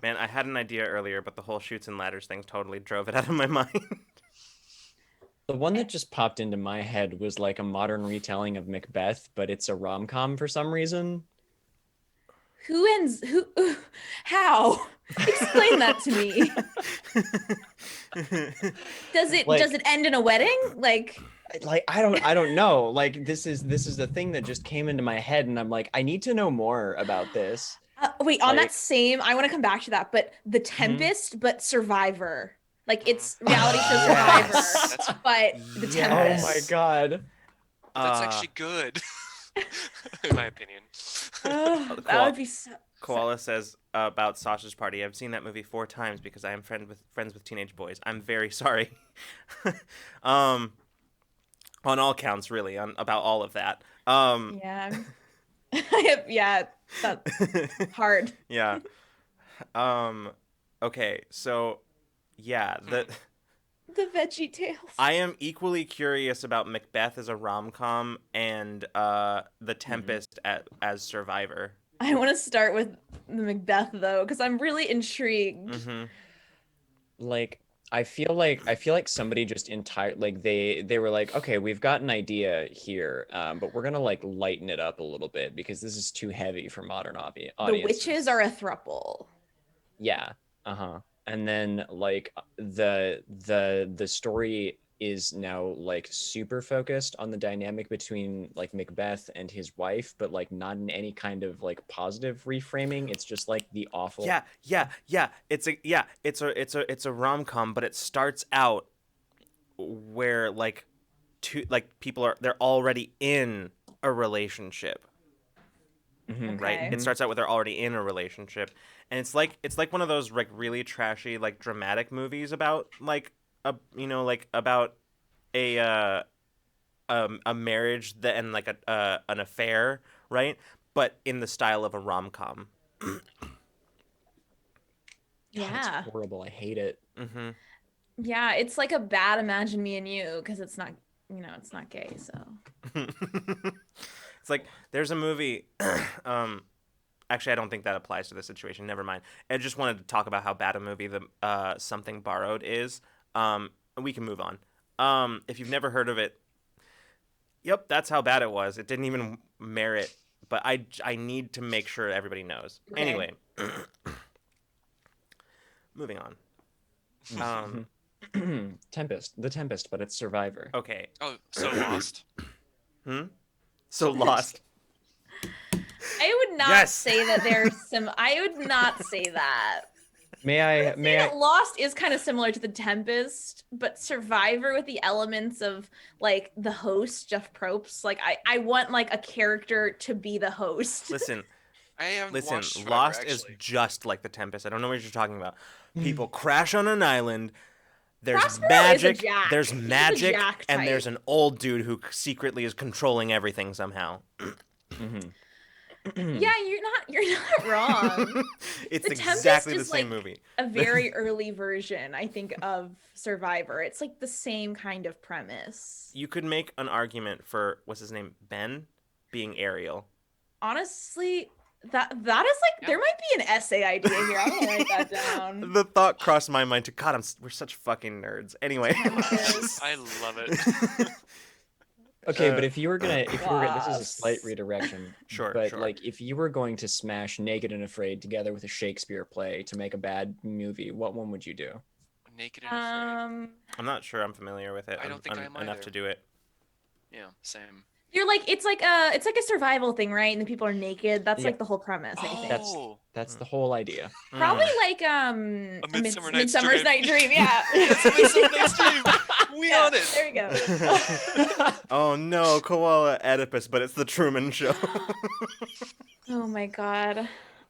Man, I had an idea earlier, but the whole Chutes and Ladders thing totally drove it out of my mind. The one that just popped into my head was like a modern retelling of Macbeth, but it's a rom-com for some reason. How? Explain that to me. Does it end in a wedding? Like I don't know. Like this is the thing that just came into my head, and I'm like, I need to know more about this. Wait, on that same, I want to come back to that, but The Tempest, but Survivor. Like it's reality show Survivor, but The Tempest. Oh my god, that's actually good, in my opinion. That would be so. Koala says about Sausage Party. I've seen that movie 4 times because I am friends with teenage boys. I'm very sorry. On all counts, really, about all of that. Yeah. Yeah, that's hard. Yeah. Okay, so yeah, the Veggie Tales. I am equally curious about Macbeth as a rom-com and The Tempest as Survivor. I want to start with the Macbeth though, because I'm really intrigued. Mm-hmm. Like I feel like somebody just they were like, okay, we've got an idea here, but we're gonna like lighten it up a little bit because this is too heavy for modern audiences. The witches are a throuple. Yeah. And then like the story is now like super focused on the dynamic between like Macbeth and his wife, but like not in any kind of like positive reframing. It's just like the awful. Yeah. It's a rom-com, but it starts out where like people they're already in a relationship. Mm-hmm. Right? Okay. It starts out with they're already in a relationship. And it's like one of those like really trashy like dramatic movies about like about a marriage and like an affair, right? But in the style of a rom-com. Yeah. It's horrible. I hate it. Mm-hmm. Yeah, it's like a bad Imagine Me and You because it's not, it's not gay. So It's like there's a movie Actually, I don't think that applies to this situation. Never mind. I just wanted to talk about how bad a movie the Something Borrowed is. We can move on. If you've never heard of it, yep, that's how bad it was. It didn't even merit. But I need to make sure everybody knows. Okay. Anyway, moving on. Tempest, the Tempest, but it's Survivor. Okay. Oh, so lost. So Lost. I would not Yes. say that there's some. I would not say that. May I? Lost is kind of similar to the Tempest, but Survivor with the elements of like the host Jeff Probst. Like I want like a character to be the host. Listen, I haven't listen. watched Survivor, Lost is actually. just like the Tempest. I don't know what you're talking about. People crash on an island. There's Prospero is a magic. jack. There's He's a magic, jack and type. there's an old dude who secretly is controlling everything somehow. Yeah, you're not wrong. It's The Tempest exactly the is, same like, movie. A very early version, I think, of Survivor. It's like the same kind of premise. You could make an argument for what's his name, Ben, being Ariel. Honestly, that is like there might be an essay idea here. I'm gonna write that down. The thought crossed my mind to God. We're such fucking nerds. Anyway. I love it. Okay, but if you were gonna, this is a slight Gosh. redirection. Sure, But sure. like, if you were going to smash Naked and Afraid together with a Shakespeare play to make a bad movie, what one would you do? Naked and Afraid. I'm not sure I'm familiar with it. I don't think I am enough either. to do it. Yeah, same. You're like it's like a survival thing, right? And the people are naked. That's Yeah. like the whole premise, I think. That's the whole idea. Probably like A Midsummer Night's Midsummer's Dream. Night Dream, yeah. It's a Midsummer Night's Dream. We Yeah, on it. there you go. Oh no, Koala Oedipus, but it's the Truman Show. Oh my god.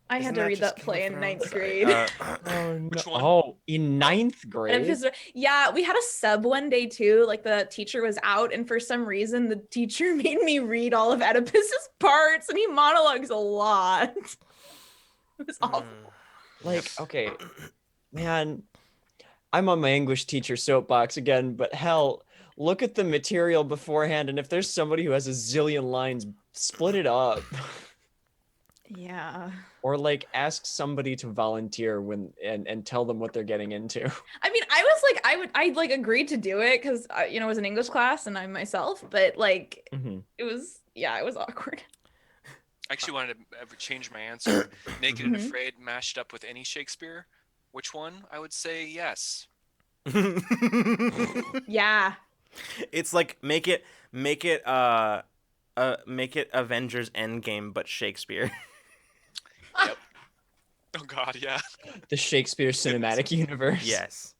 I Isn't had to that read just that Game play of in Thrones? ninth Sorry. grade. Oh no! Which one? Oh, in ninth grade. Yeah, we had a sub one day too. Like the teacher was out, and for some reason, the teacher made me read all of Oedipus's parts, and he monologues a lot. It was awful. Like, okay, man, I'm on my English teacher soapbox again, but hell, look at the material beforehand, and if there's somebody who has a zillion lines, split it up. Yeah. Or like ask somebody to volunteer and tell them what they're getting into. I mean, I was like, I like agreed to do it because it was an English class and I'm myself, but like it was awkward. I actually wanted to change my answer. Naked and Afraid mashed up with any Shakespeare. Which one? I would say yes. Yeah. It's like make it Avengers Endgame but Shakespeare. Yep. Oh God, yeah. The Shakespeare Cinematic Universe. Yes.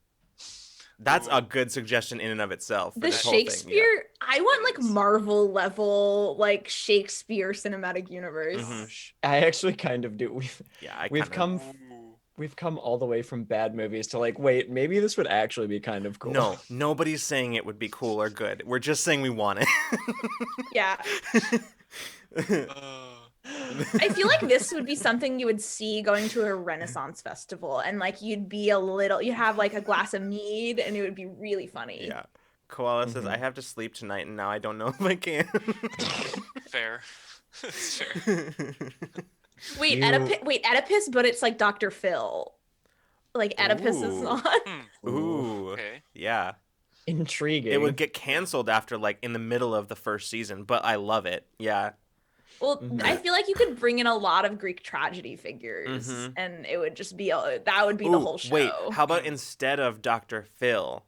That's a good suggestion in and of itself. For The this whole thing, Shakespeare, I want like It is. Marvel level, like Shakespeare cinematic universe. Mhm. I actually kind of do. Yeah, We've come all the way from bad movies to like, wait, maybe this would actually be kind of cool. No, nobody's saying it would be cool or good. We're just saying we want it. Yeah. I feel like this would be something you would see going to a Renaissance festival, and like you'd have like a glass of mead, and it would be really funny. Yeah. Koala says, I have to sleep tonight, and now I don't know if I can. Fair. It's fair. Wait, Oedipus, but it's like Dr. Phil. Like Oedipus is Ooh. not. Ooh. Okay. Yeah. Intriguing. It would get canceled after like in the middle of the first season, but I love it. Yeah. Well, I feel like you could bring in a lot of Greek tragedy figures, Mhm. and it would just be that would be the whole show. Wait, how about instead of Dr. Phil,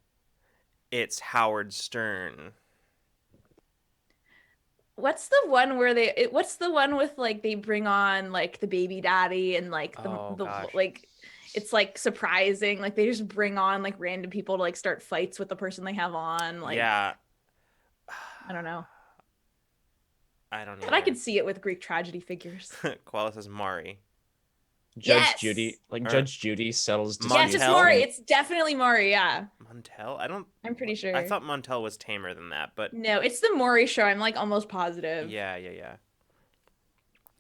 it's Howard Stern? What's the one where what's the one with like they bring on like the baby daddy and like the gosh. like it's like surprising, like they just bring on like random people to like start fights with the person they have on, like Yeah. I don't know. I don't know. But I could see it with Greek tragedy figures. Koala says Mari. Judge Yes! Judy, like Or- Judge Judy settles disputes. Yeah, it's just Montel? Maury. It's definitely Maury, yeah. Montel? I'm pretty sure. I thought Montel was tamer than that, but No, it's the Maury show. I'm like almost positive. yeah.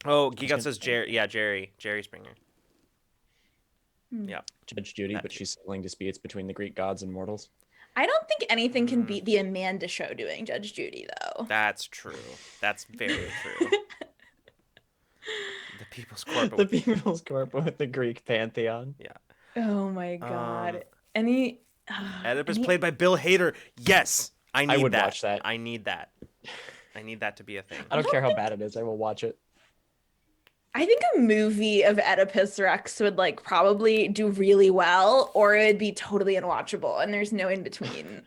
Oh, Geekout says Jerry Springer. Yeah. Judge Judy, That but too. she's settling disputes between the Greek gods and mortals. I don't think anything can beat the Amanda show doing Judge Judy, though. That's true. That's very true. The People's Corp. The People's Corp with the Greek pantheon. Yeah. Oh my god. Any Oedipus any- played by Bill Hader. Yes, I need would that. watch that. I need that. I need that to be a thing. I don't care how bad it is. I will watch it. I think a movie of Oedipus Rex would like probably do really well, or it would be totally unwatchable, and there's no in between.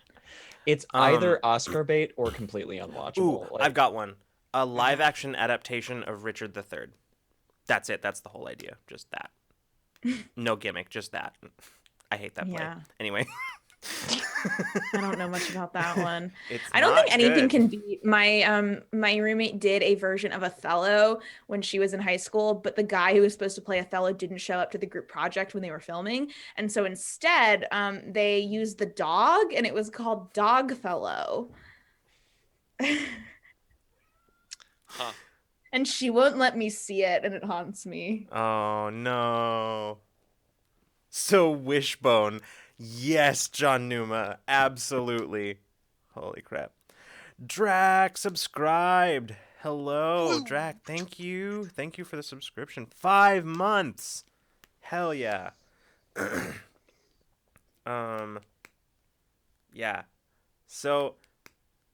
It's either Oscar bait or completely unwatchable. Ooh, Like, I've got one. A live action adaptation of Richard III. That's it. That's the whole idea. Just that. No gimmick. Just that. I hate that play. Yeah. Anyway. I don't know much about that one. It's I don't not think anything good. can beat my roommate did a version of Othello when she was in high school, but the guy who was supposed to play Othello didn't show up to the group project when they were filming, and so instead they used the dog, and it was called Dogfellow. Huh. And she won't let me see it, and it haunts me. Oh no. So Wishbone. Yes, John Numa. Absolutely. Holy crap. Drac subscribed. Hello, Woo. Drac. Thank you. Thank you for the subscription. 5 months. Hell yeah. Yeah. So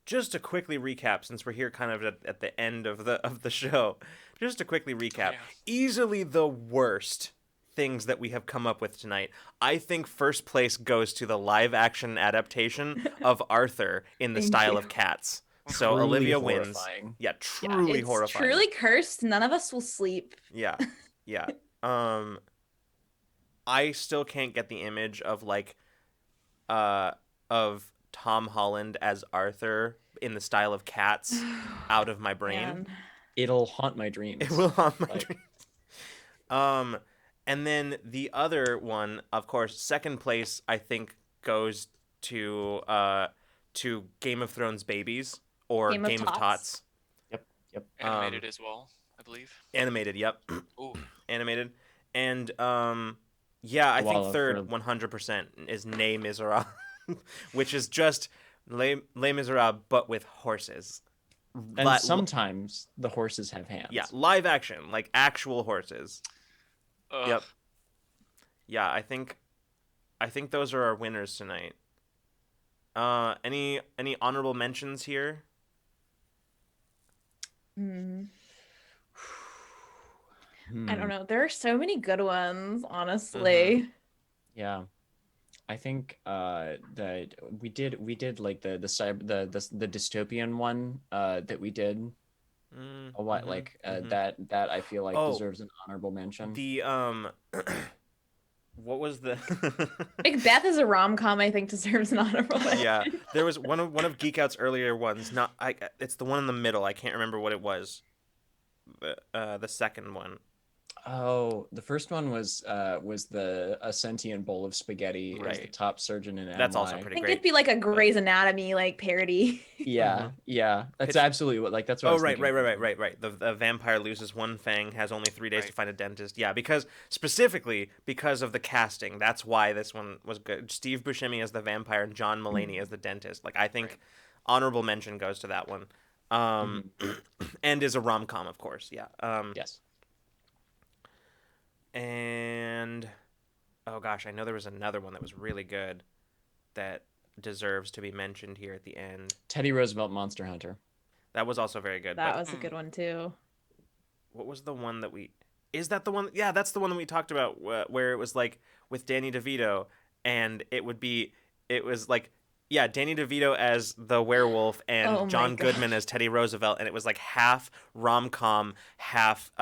just to quickly recap, since we're here kind of at the end of the show, just to quickly recap, Yeah. easily the worst things that we have come up with tonight. I think first place goes to the live action adaptation of Arthur in the Thank style you. of Cats. So Truly Olivia wins. horrifying. Yeah, truly It's horrifying. truly cursed. None of us will sleep. Yeah. Yeah. I still can't get the image of of Tom Holland as Arthur in the style of Cats out of my brain. Man. It'll haunt my dreams. It will haunt my Like- dreams. And then the other one, of course, second place I think goes to Game of Thrones Babies or Game of Game of Tots. Tots. Yep. Animated as well, I believe. Animated, yep. Ooh. Animated. And yeah, I think Koala third for- 100% is Les Miserables, which is just Les Miserables but with horses. And sometimes the horses have hands. Yeah, live action, like actual horses. Ugh. Yep. Yeah, I think those are our winners tonight. Any honorable mentions here? Hmm. Hmm. I don't know. There are so many good ones, honestly. Yeah. I think that we did like the dystopian one that we did a lot, like that I feel like Oh. deserves an honorable mention. The what was the Macbeth is a rom-com, I think deserves an honorable mention. Yeah, there was one of Geek Out's earlier ones. It's the one in the middle. I can't remember what it was. The second one. Oh, the first one was a sentient bowl of spaghetti as the Right. top surgeon in That's NY. also I pretty think great. it'd be like a Grey's Anatomy like parody. Yeah, yeah. That's Pitch- absolutely what that's what I Oh, was right. thinking. The vampire loses one fang, has only 3 days to Right. find a dentist. Yeah, specifically because of the casting. That's why this one was good. Steve Buscemi as the vampire and John Mulaney as the dentist. Like, I think Right. honorable mention goes to that one. And is a rom-com, of course. Yeah. Yes. And oh gosh, I know there was another one that was really good that deserves to be mentioned here at the end. Teddy Roosevelt Monster Hunter. That was also very good. That but was a good one too. what was the one that we? Is that the one? Yeah, that's the one that we talked about where it was like with Danny DeVito, and it was like. Yeah, Danny DeVito as the werewolf and Oh my John God. Goodman as Teddy Roosevelt, and it was like half rom-com, half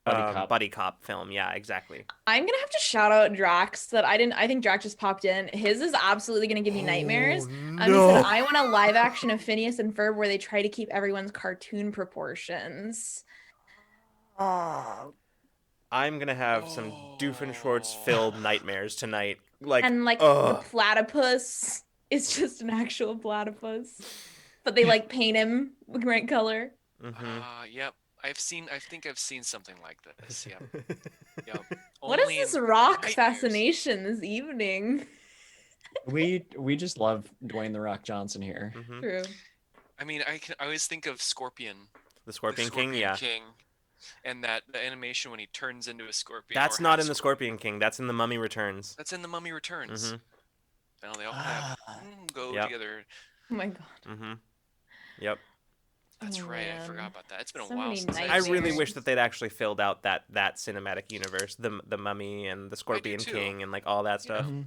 buddy cop film. Yeah, exactly. I'm gonna have to shout out Drax that I think Drax just popped in. His is absolutely gonna give you nightmares. He said I want a live action of Phineas and Ferb where they try to keep everyone's cartoon proportions. I'm gonna have some Doofenshmirtz filled nightmares tonight. Like, And like the platypus is just an actual platypus. But they like paint him with right color. Yep. I think I've seen something like this. Yep. Yep. What is Only this in rock nightmares. fascination this evening? We just love Dwayne the Rock Johnson here. True. I mean, I always think of Scorpion. The Scorpion King, Scorpion yeah. King. And the animation when he turns into a scorpion. That's or not half in the Scorpion King. That's in The Mummy Returns. That's in The Mummy Returns. Mm-hmm. Now they all kind of go Yep. together. Oh my god. Mm-hmm. Yep. That's Oh, right. I man. forgot about that. It's been So a while many since I I've seen really nightmares. wish that they'd actually filled out that cinematic universe, the Mummy and the Scorpion too. King and like all that stuff. Mhm.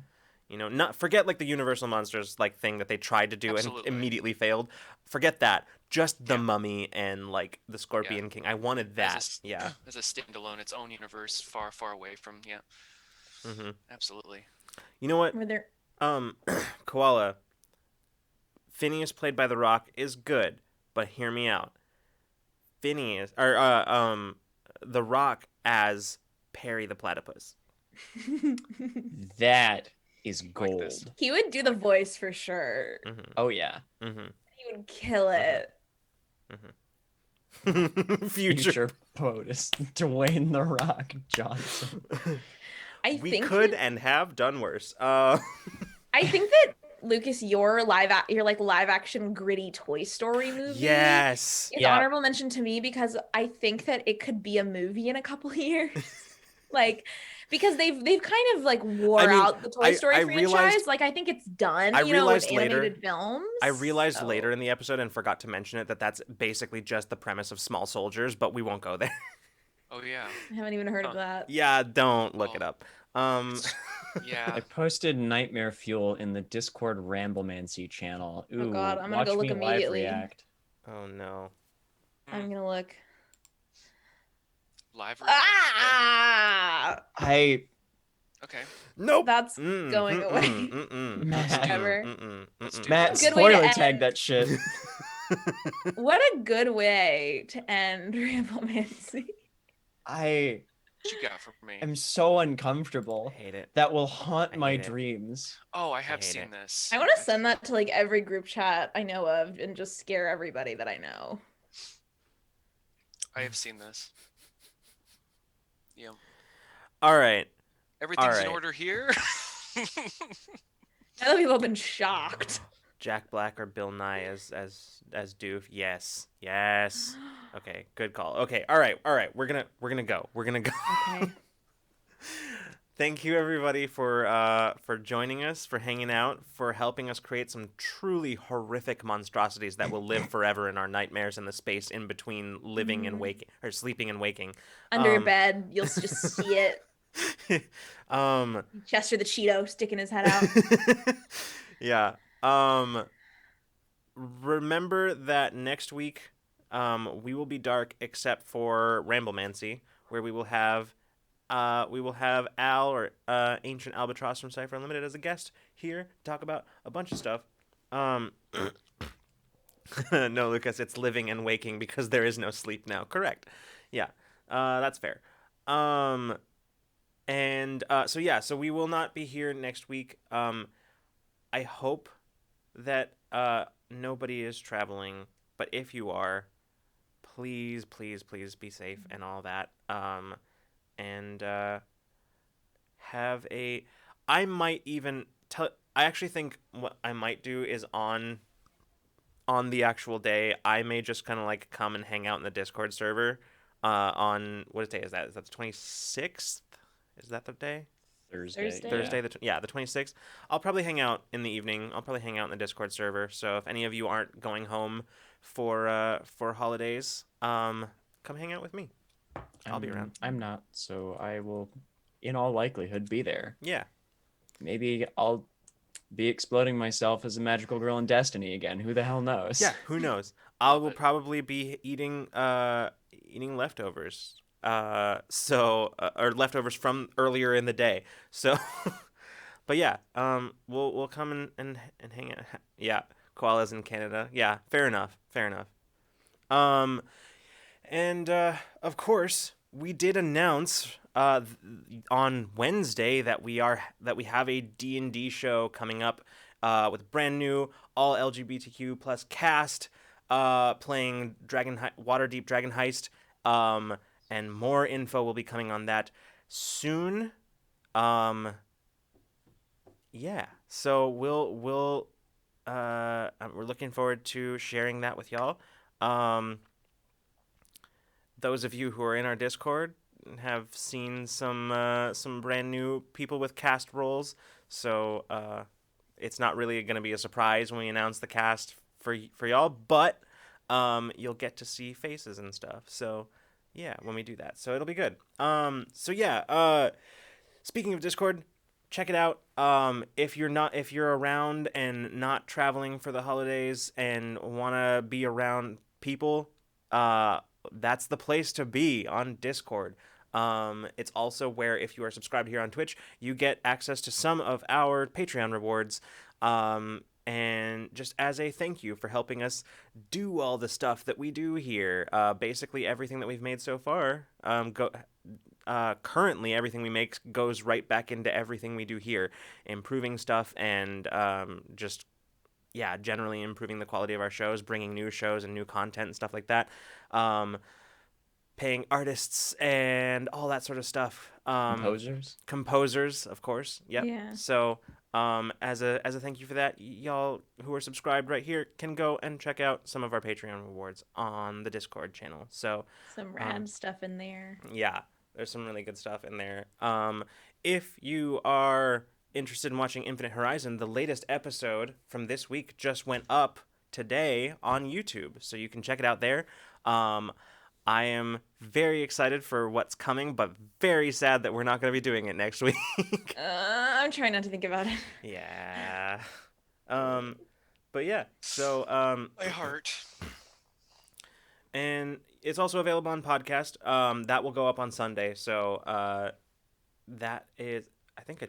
You know, not forget like the Universal Monsters like thing that they tried to do Absolutely. and immediately failed. Forget that. Just the Yeah. Mummy and like the Scorpion King. I wanted that. As a standalone, its own universe, far, far away from. Yeah. Mm-hmm. Absolutely. You know what? Were there Koala. Phineas played by The Rock is good, but hear me out. The Rock as Perry the Platypus. That is Like gold. this. He would do the voice for sure. Mm-hmm. Oh yeah. Mm-hmm. He would kill it. Future. POTUS Dwayne the Rock Johnson. I We think could that- and have done worse. I think that Lucas, your live action gritty Toy Story movie Yes. is Yeah. honorable mention to me because I think that it could be a movie in a couple of years. Like, because they've kind of like wore I mean, out the Toy Story I franchise. realized- Like, I think it's done. I with realized later- animated films. I realized So- later in the episode and forgot to mention it that that's basically just the premise of Small Soldiers, but we won't go there. Oh yeah. I haven't even heard of that. Yeah, don't look Oh. it up. Yeah. I posted Nightmare Fuel in the Discord Ramblemancy channel. Ooh, Oh God, I'm gonna watch go look me live immediately. react. Oh no. I'm gonna look. Live. react. I Okay. Nope. That's going away. Matt, Ever. Let's do Matt this. Good way to spoiler tag end. that shit. What a good way to end Ramblemancy. I What you got for me? am so uncomfortable. Hate it. That will haunt I my hate it. dreams. Oh, I have hate seen it. this. I want to send that to like every group chat I know of and just scare everybody that I know. I have seen this. Yeah. All right. Everything's in right. order here. Now that people have been shocked. Jack Black or Bill Nye as Doof. Yes. Yes. Okay, good call. Okay, all right. We're gonna go. Okay. Thank you everybody for joining us, for hanging out, for helping us create some truly horrific monstrosities that will live forever in our nightmares in the space in between living and waking or sleeping and waking. Under your bed, you'll just see it. Chester the Cheeto sticking his head out. Yeah. Remember that next week we will be dark except for Ramblemancy, where we will have Al or Ancient Albatross from Cypher Unlimited as a guest here to talk about a bunch of stuff. No, Lucas, it's living and waking because there is no sleep now. Correct. Yeah, that's fair. So we will not be here next week. I hope that nobody is traveling, but if you are, please be safe and all that. I might even tell. I actually think what I might do is on the actual day, I may just kind of like come and hang out in the Discord server. On what day is that? Is that the 26th? Is that the day? Thursday. Thursday? The 26th. I'll probably hang out in the evening. I'll probably hang out in the Discord server. So if any of you aren't going home for holidays, come hang out with me. I'll be around. I'm not, so I will, in all likelihood, be there. Yeah. Maybe I'll be exploding myself as a magical girl in Destiny again. Who the hell knows? Yeah. Who knows? I will probably be eating leftovers. Or leftovers from earlier in the day. So, but yeah, we'll come and hang out. Yeah, koalas in Canada. Yeah, fair enough. And of course, we did announce on Wednesday that we have a D&D show coming up with a brand new all LGBTQ plus cast playing Waterdeep Dragon Heist. And more info will be coming on that soon. Yeah. So we're looking forward to sharing that with y'all. those of you who are in our Discord have seen some brand new people with cast roles. So it's not really going to be a surprise when we announce the cast for y'all, but you'll get to see faces and stuff. So yeah, when we do that, so it'll be good. So yeah. Speaking of Discord, check it out. If you're around and not traveling for the holidays and want to be around people, that's the place to be on Discord. It's also where, if you are subscribed here on Twitch, you get access to some of our Patreon rewards. And just as a thank you for helping us do all the stuff that we do here, basically everything that we've made so far, currently everything we make goes right back into everything we do here, improving stuff and just generally improving the quality of our shows, bringing new shows and new content and stuff like that, paying artists and all that sort of stuff. Composers, of course. Yep. Yeah. So as a thank you for that, y'all who are subscribed right here can go and check out some of our Patreon rewards on the Discord channel. So some rad stuff in there. Yeah. There's some really good stuff in there. If you are interested in watching Infinite Horizon, the latest episode from this week just went up today on YouTube, so you can check it out there. I am very excited for what's coming, but very sad that we're not going to be doing it next week. I'm trying not to think about it. Yeah. But yeah, so My heart. And it's also available on podcast. That will go up on Sunday. So that is, I think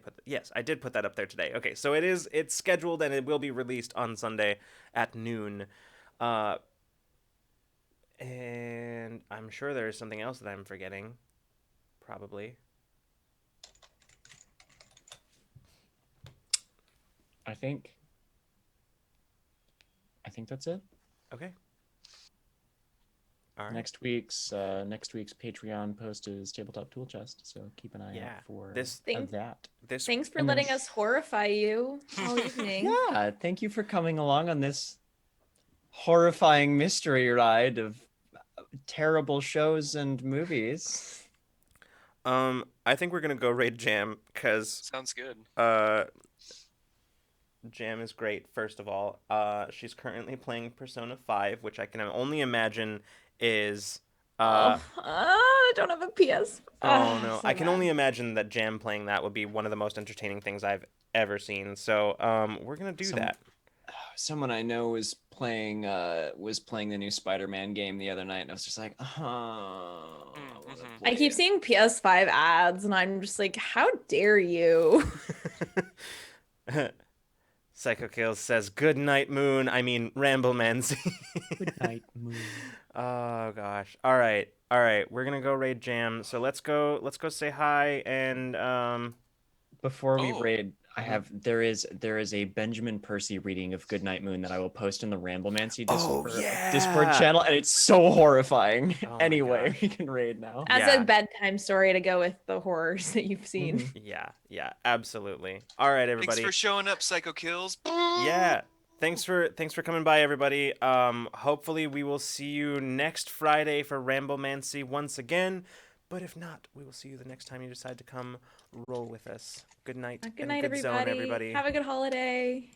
I did put that up there today. Okay, so it's scheduled and it will be released on Sunday at noon. And I'm sure there's something else that I'm forgetting. Probably. I think that's it. Okay. All right. Next week's Patreon post is Tabletop Tool Chest, so keep an eye out for that. Thanks for letting us horrify you all evening. Yeah, thank you for coming along on this horrifying mystery ride of terrible shows and movies. I think we're gonna go raid Jam because sounds good. Jam is great. First of all, she's currently playing Persona 5, which I can only imagine is I don't have a PS. Oh no, so I can bad. only imagine that Jam playing that would be one of the most entertaining things I've ever seen. So we're gonna do that. Someone I know was playing the new Spider-Man game the other night, and I was just like, I keep seeing PS5 ads, and I'm just like, how dare you? Psycho Kills says, "Good night, Moon." I mean, Ramblemancy. Good night, Moon. Oh gosh. All right. We're gonna go raid Jam. So let's go say hi and Before we raid, there is a Benjamin Percy reading of Goodnight Moon that I will post in the Ramblemancy Discord channel, and it's so horrifying. Anyway, we can raid now. As a bedtime story to go with the horrors that you've seen. Yeah, absolutely. All right, everybody. Thanks for showing up, Psycho Kills. Yeah. Thanks for coming by, everybody. Hopefully we will see you next Friday for Ramblemancy once again. But if not, we will see you the next time you decide to come roll with us. Good night. Good night, everybody. Have a good holiday.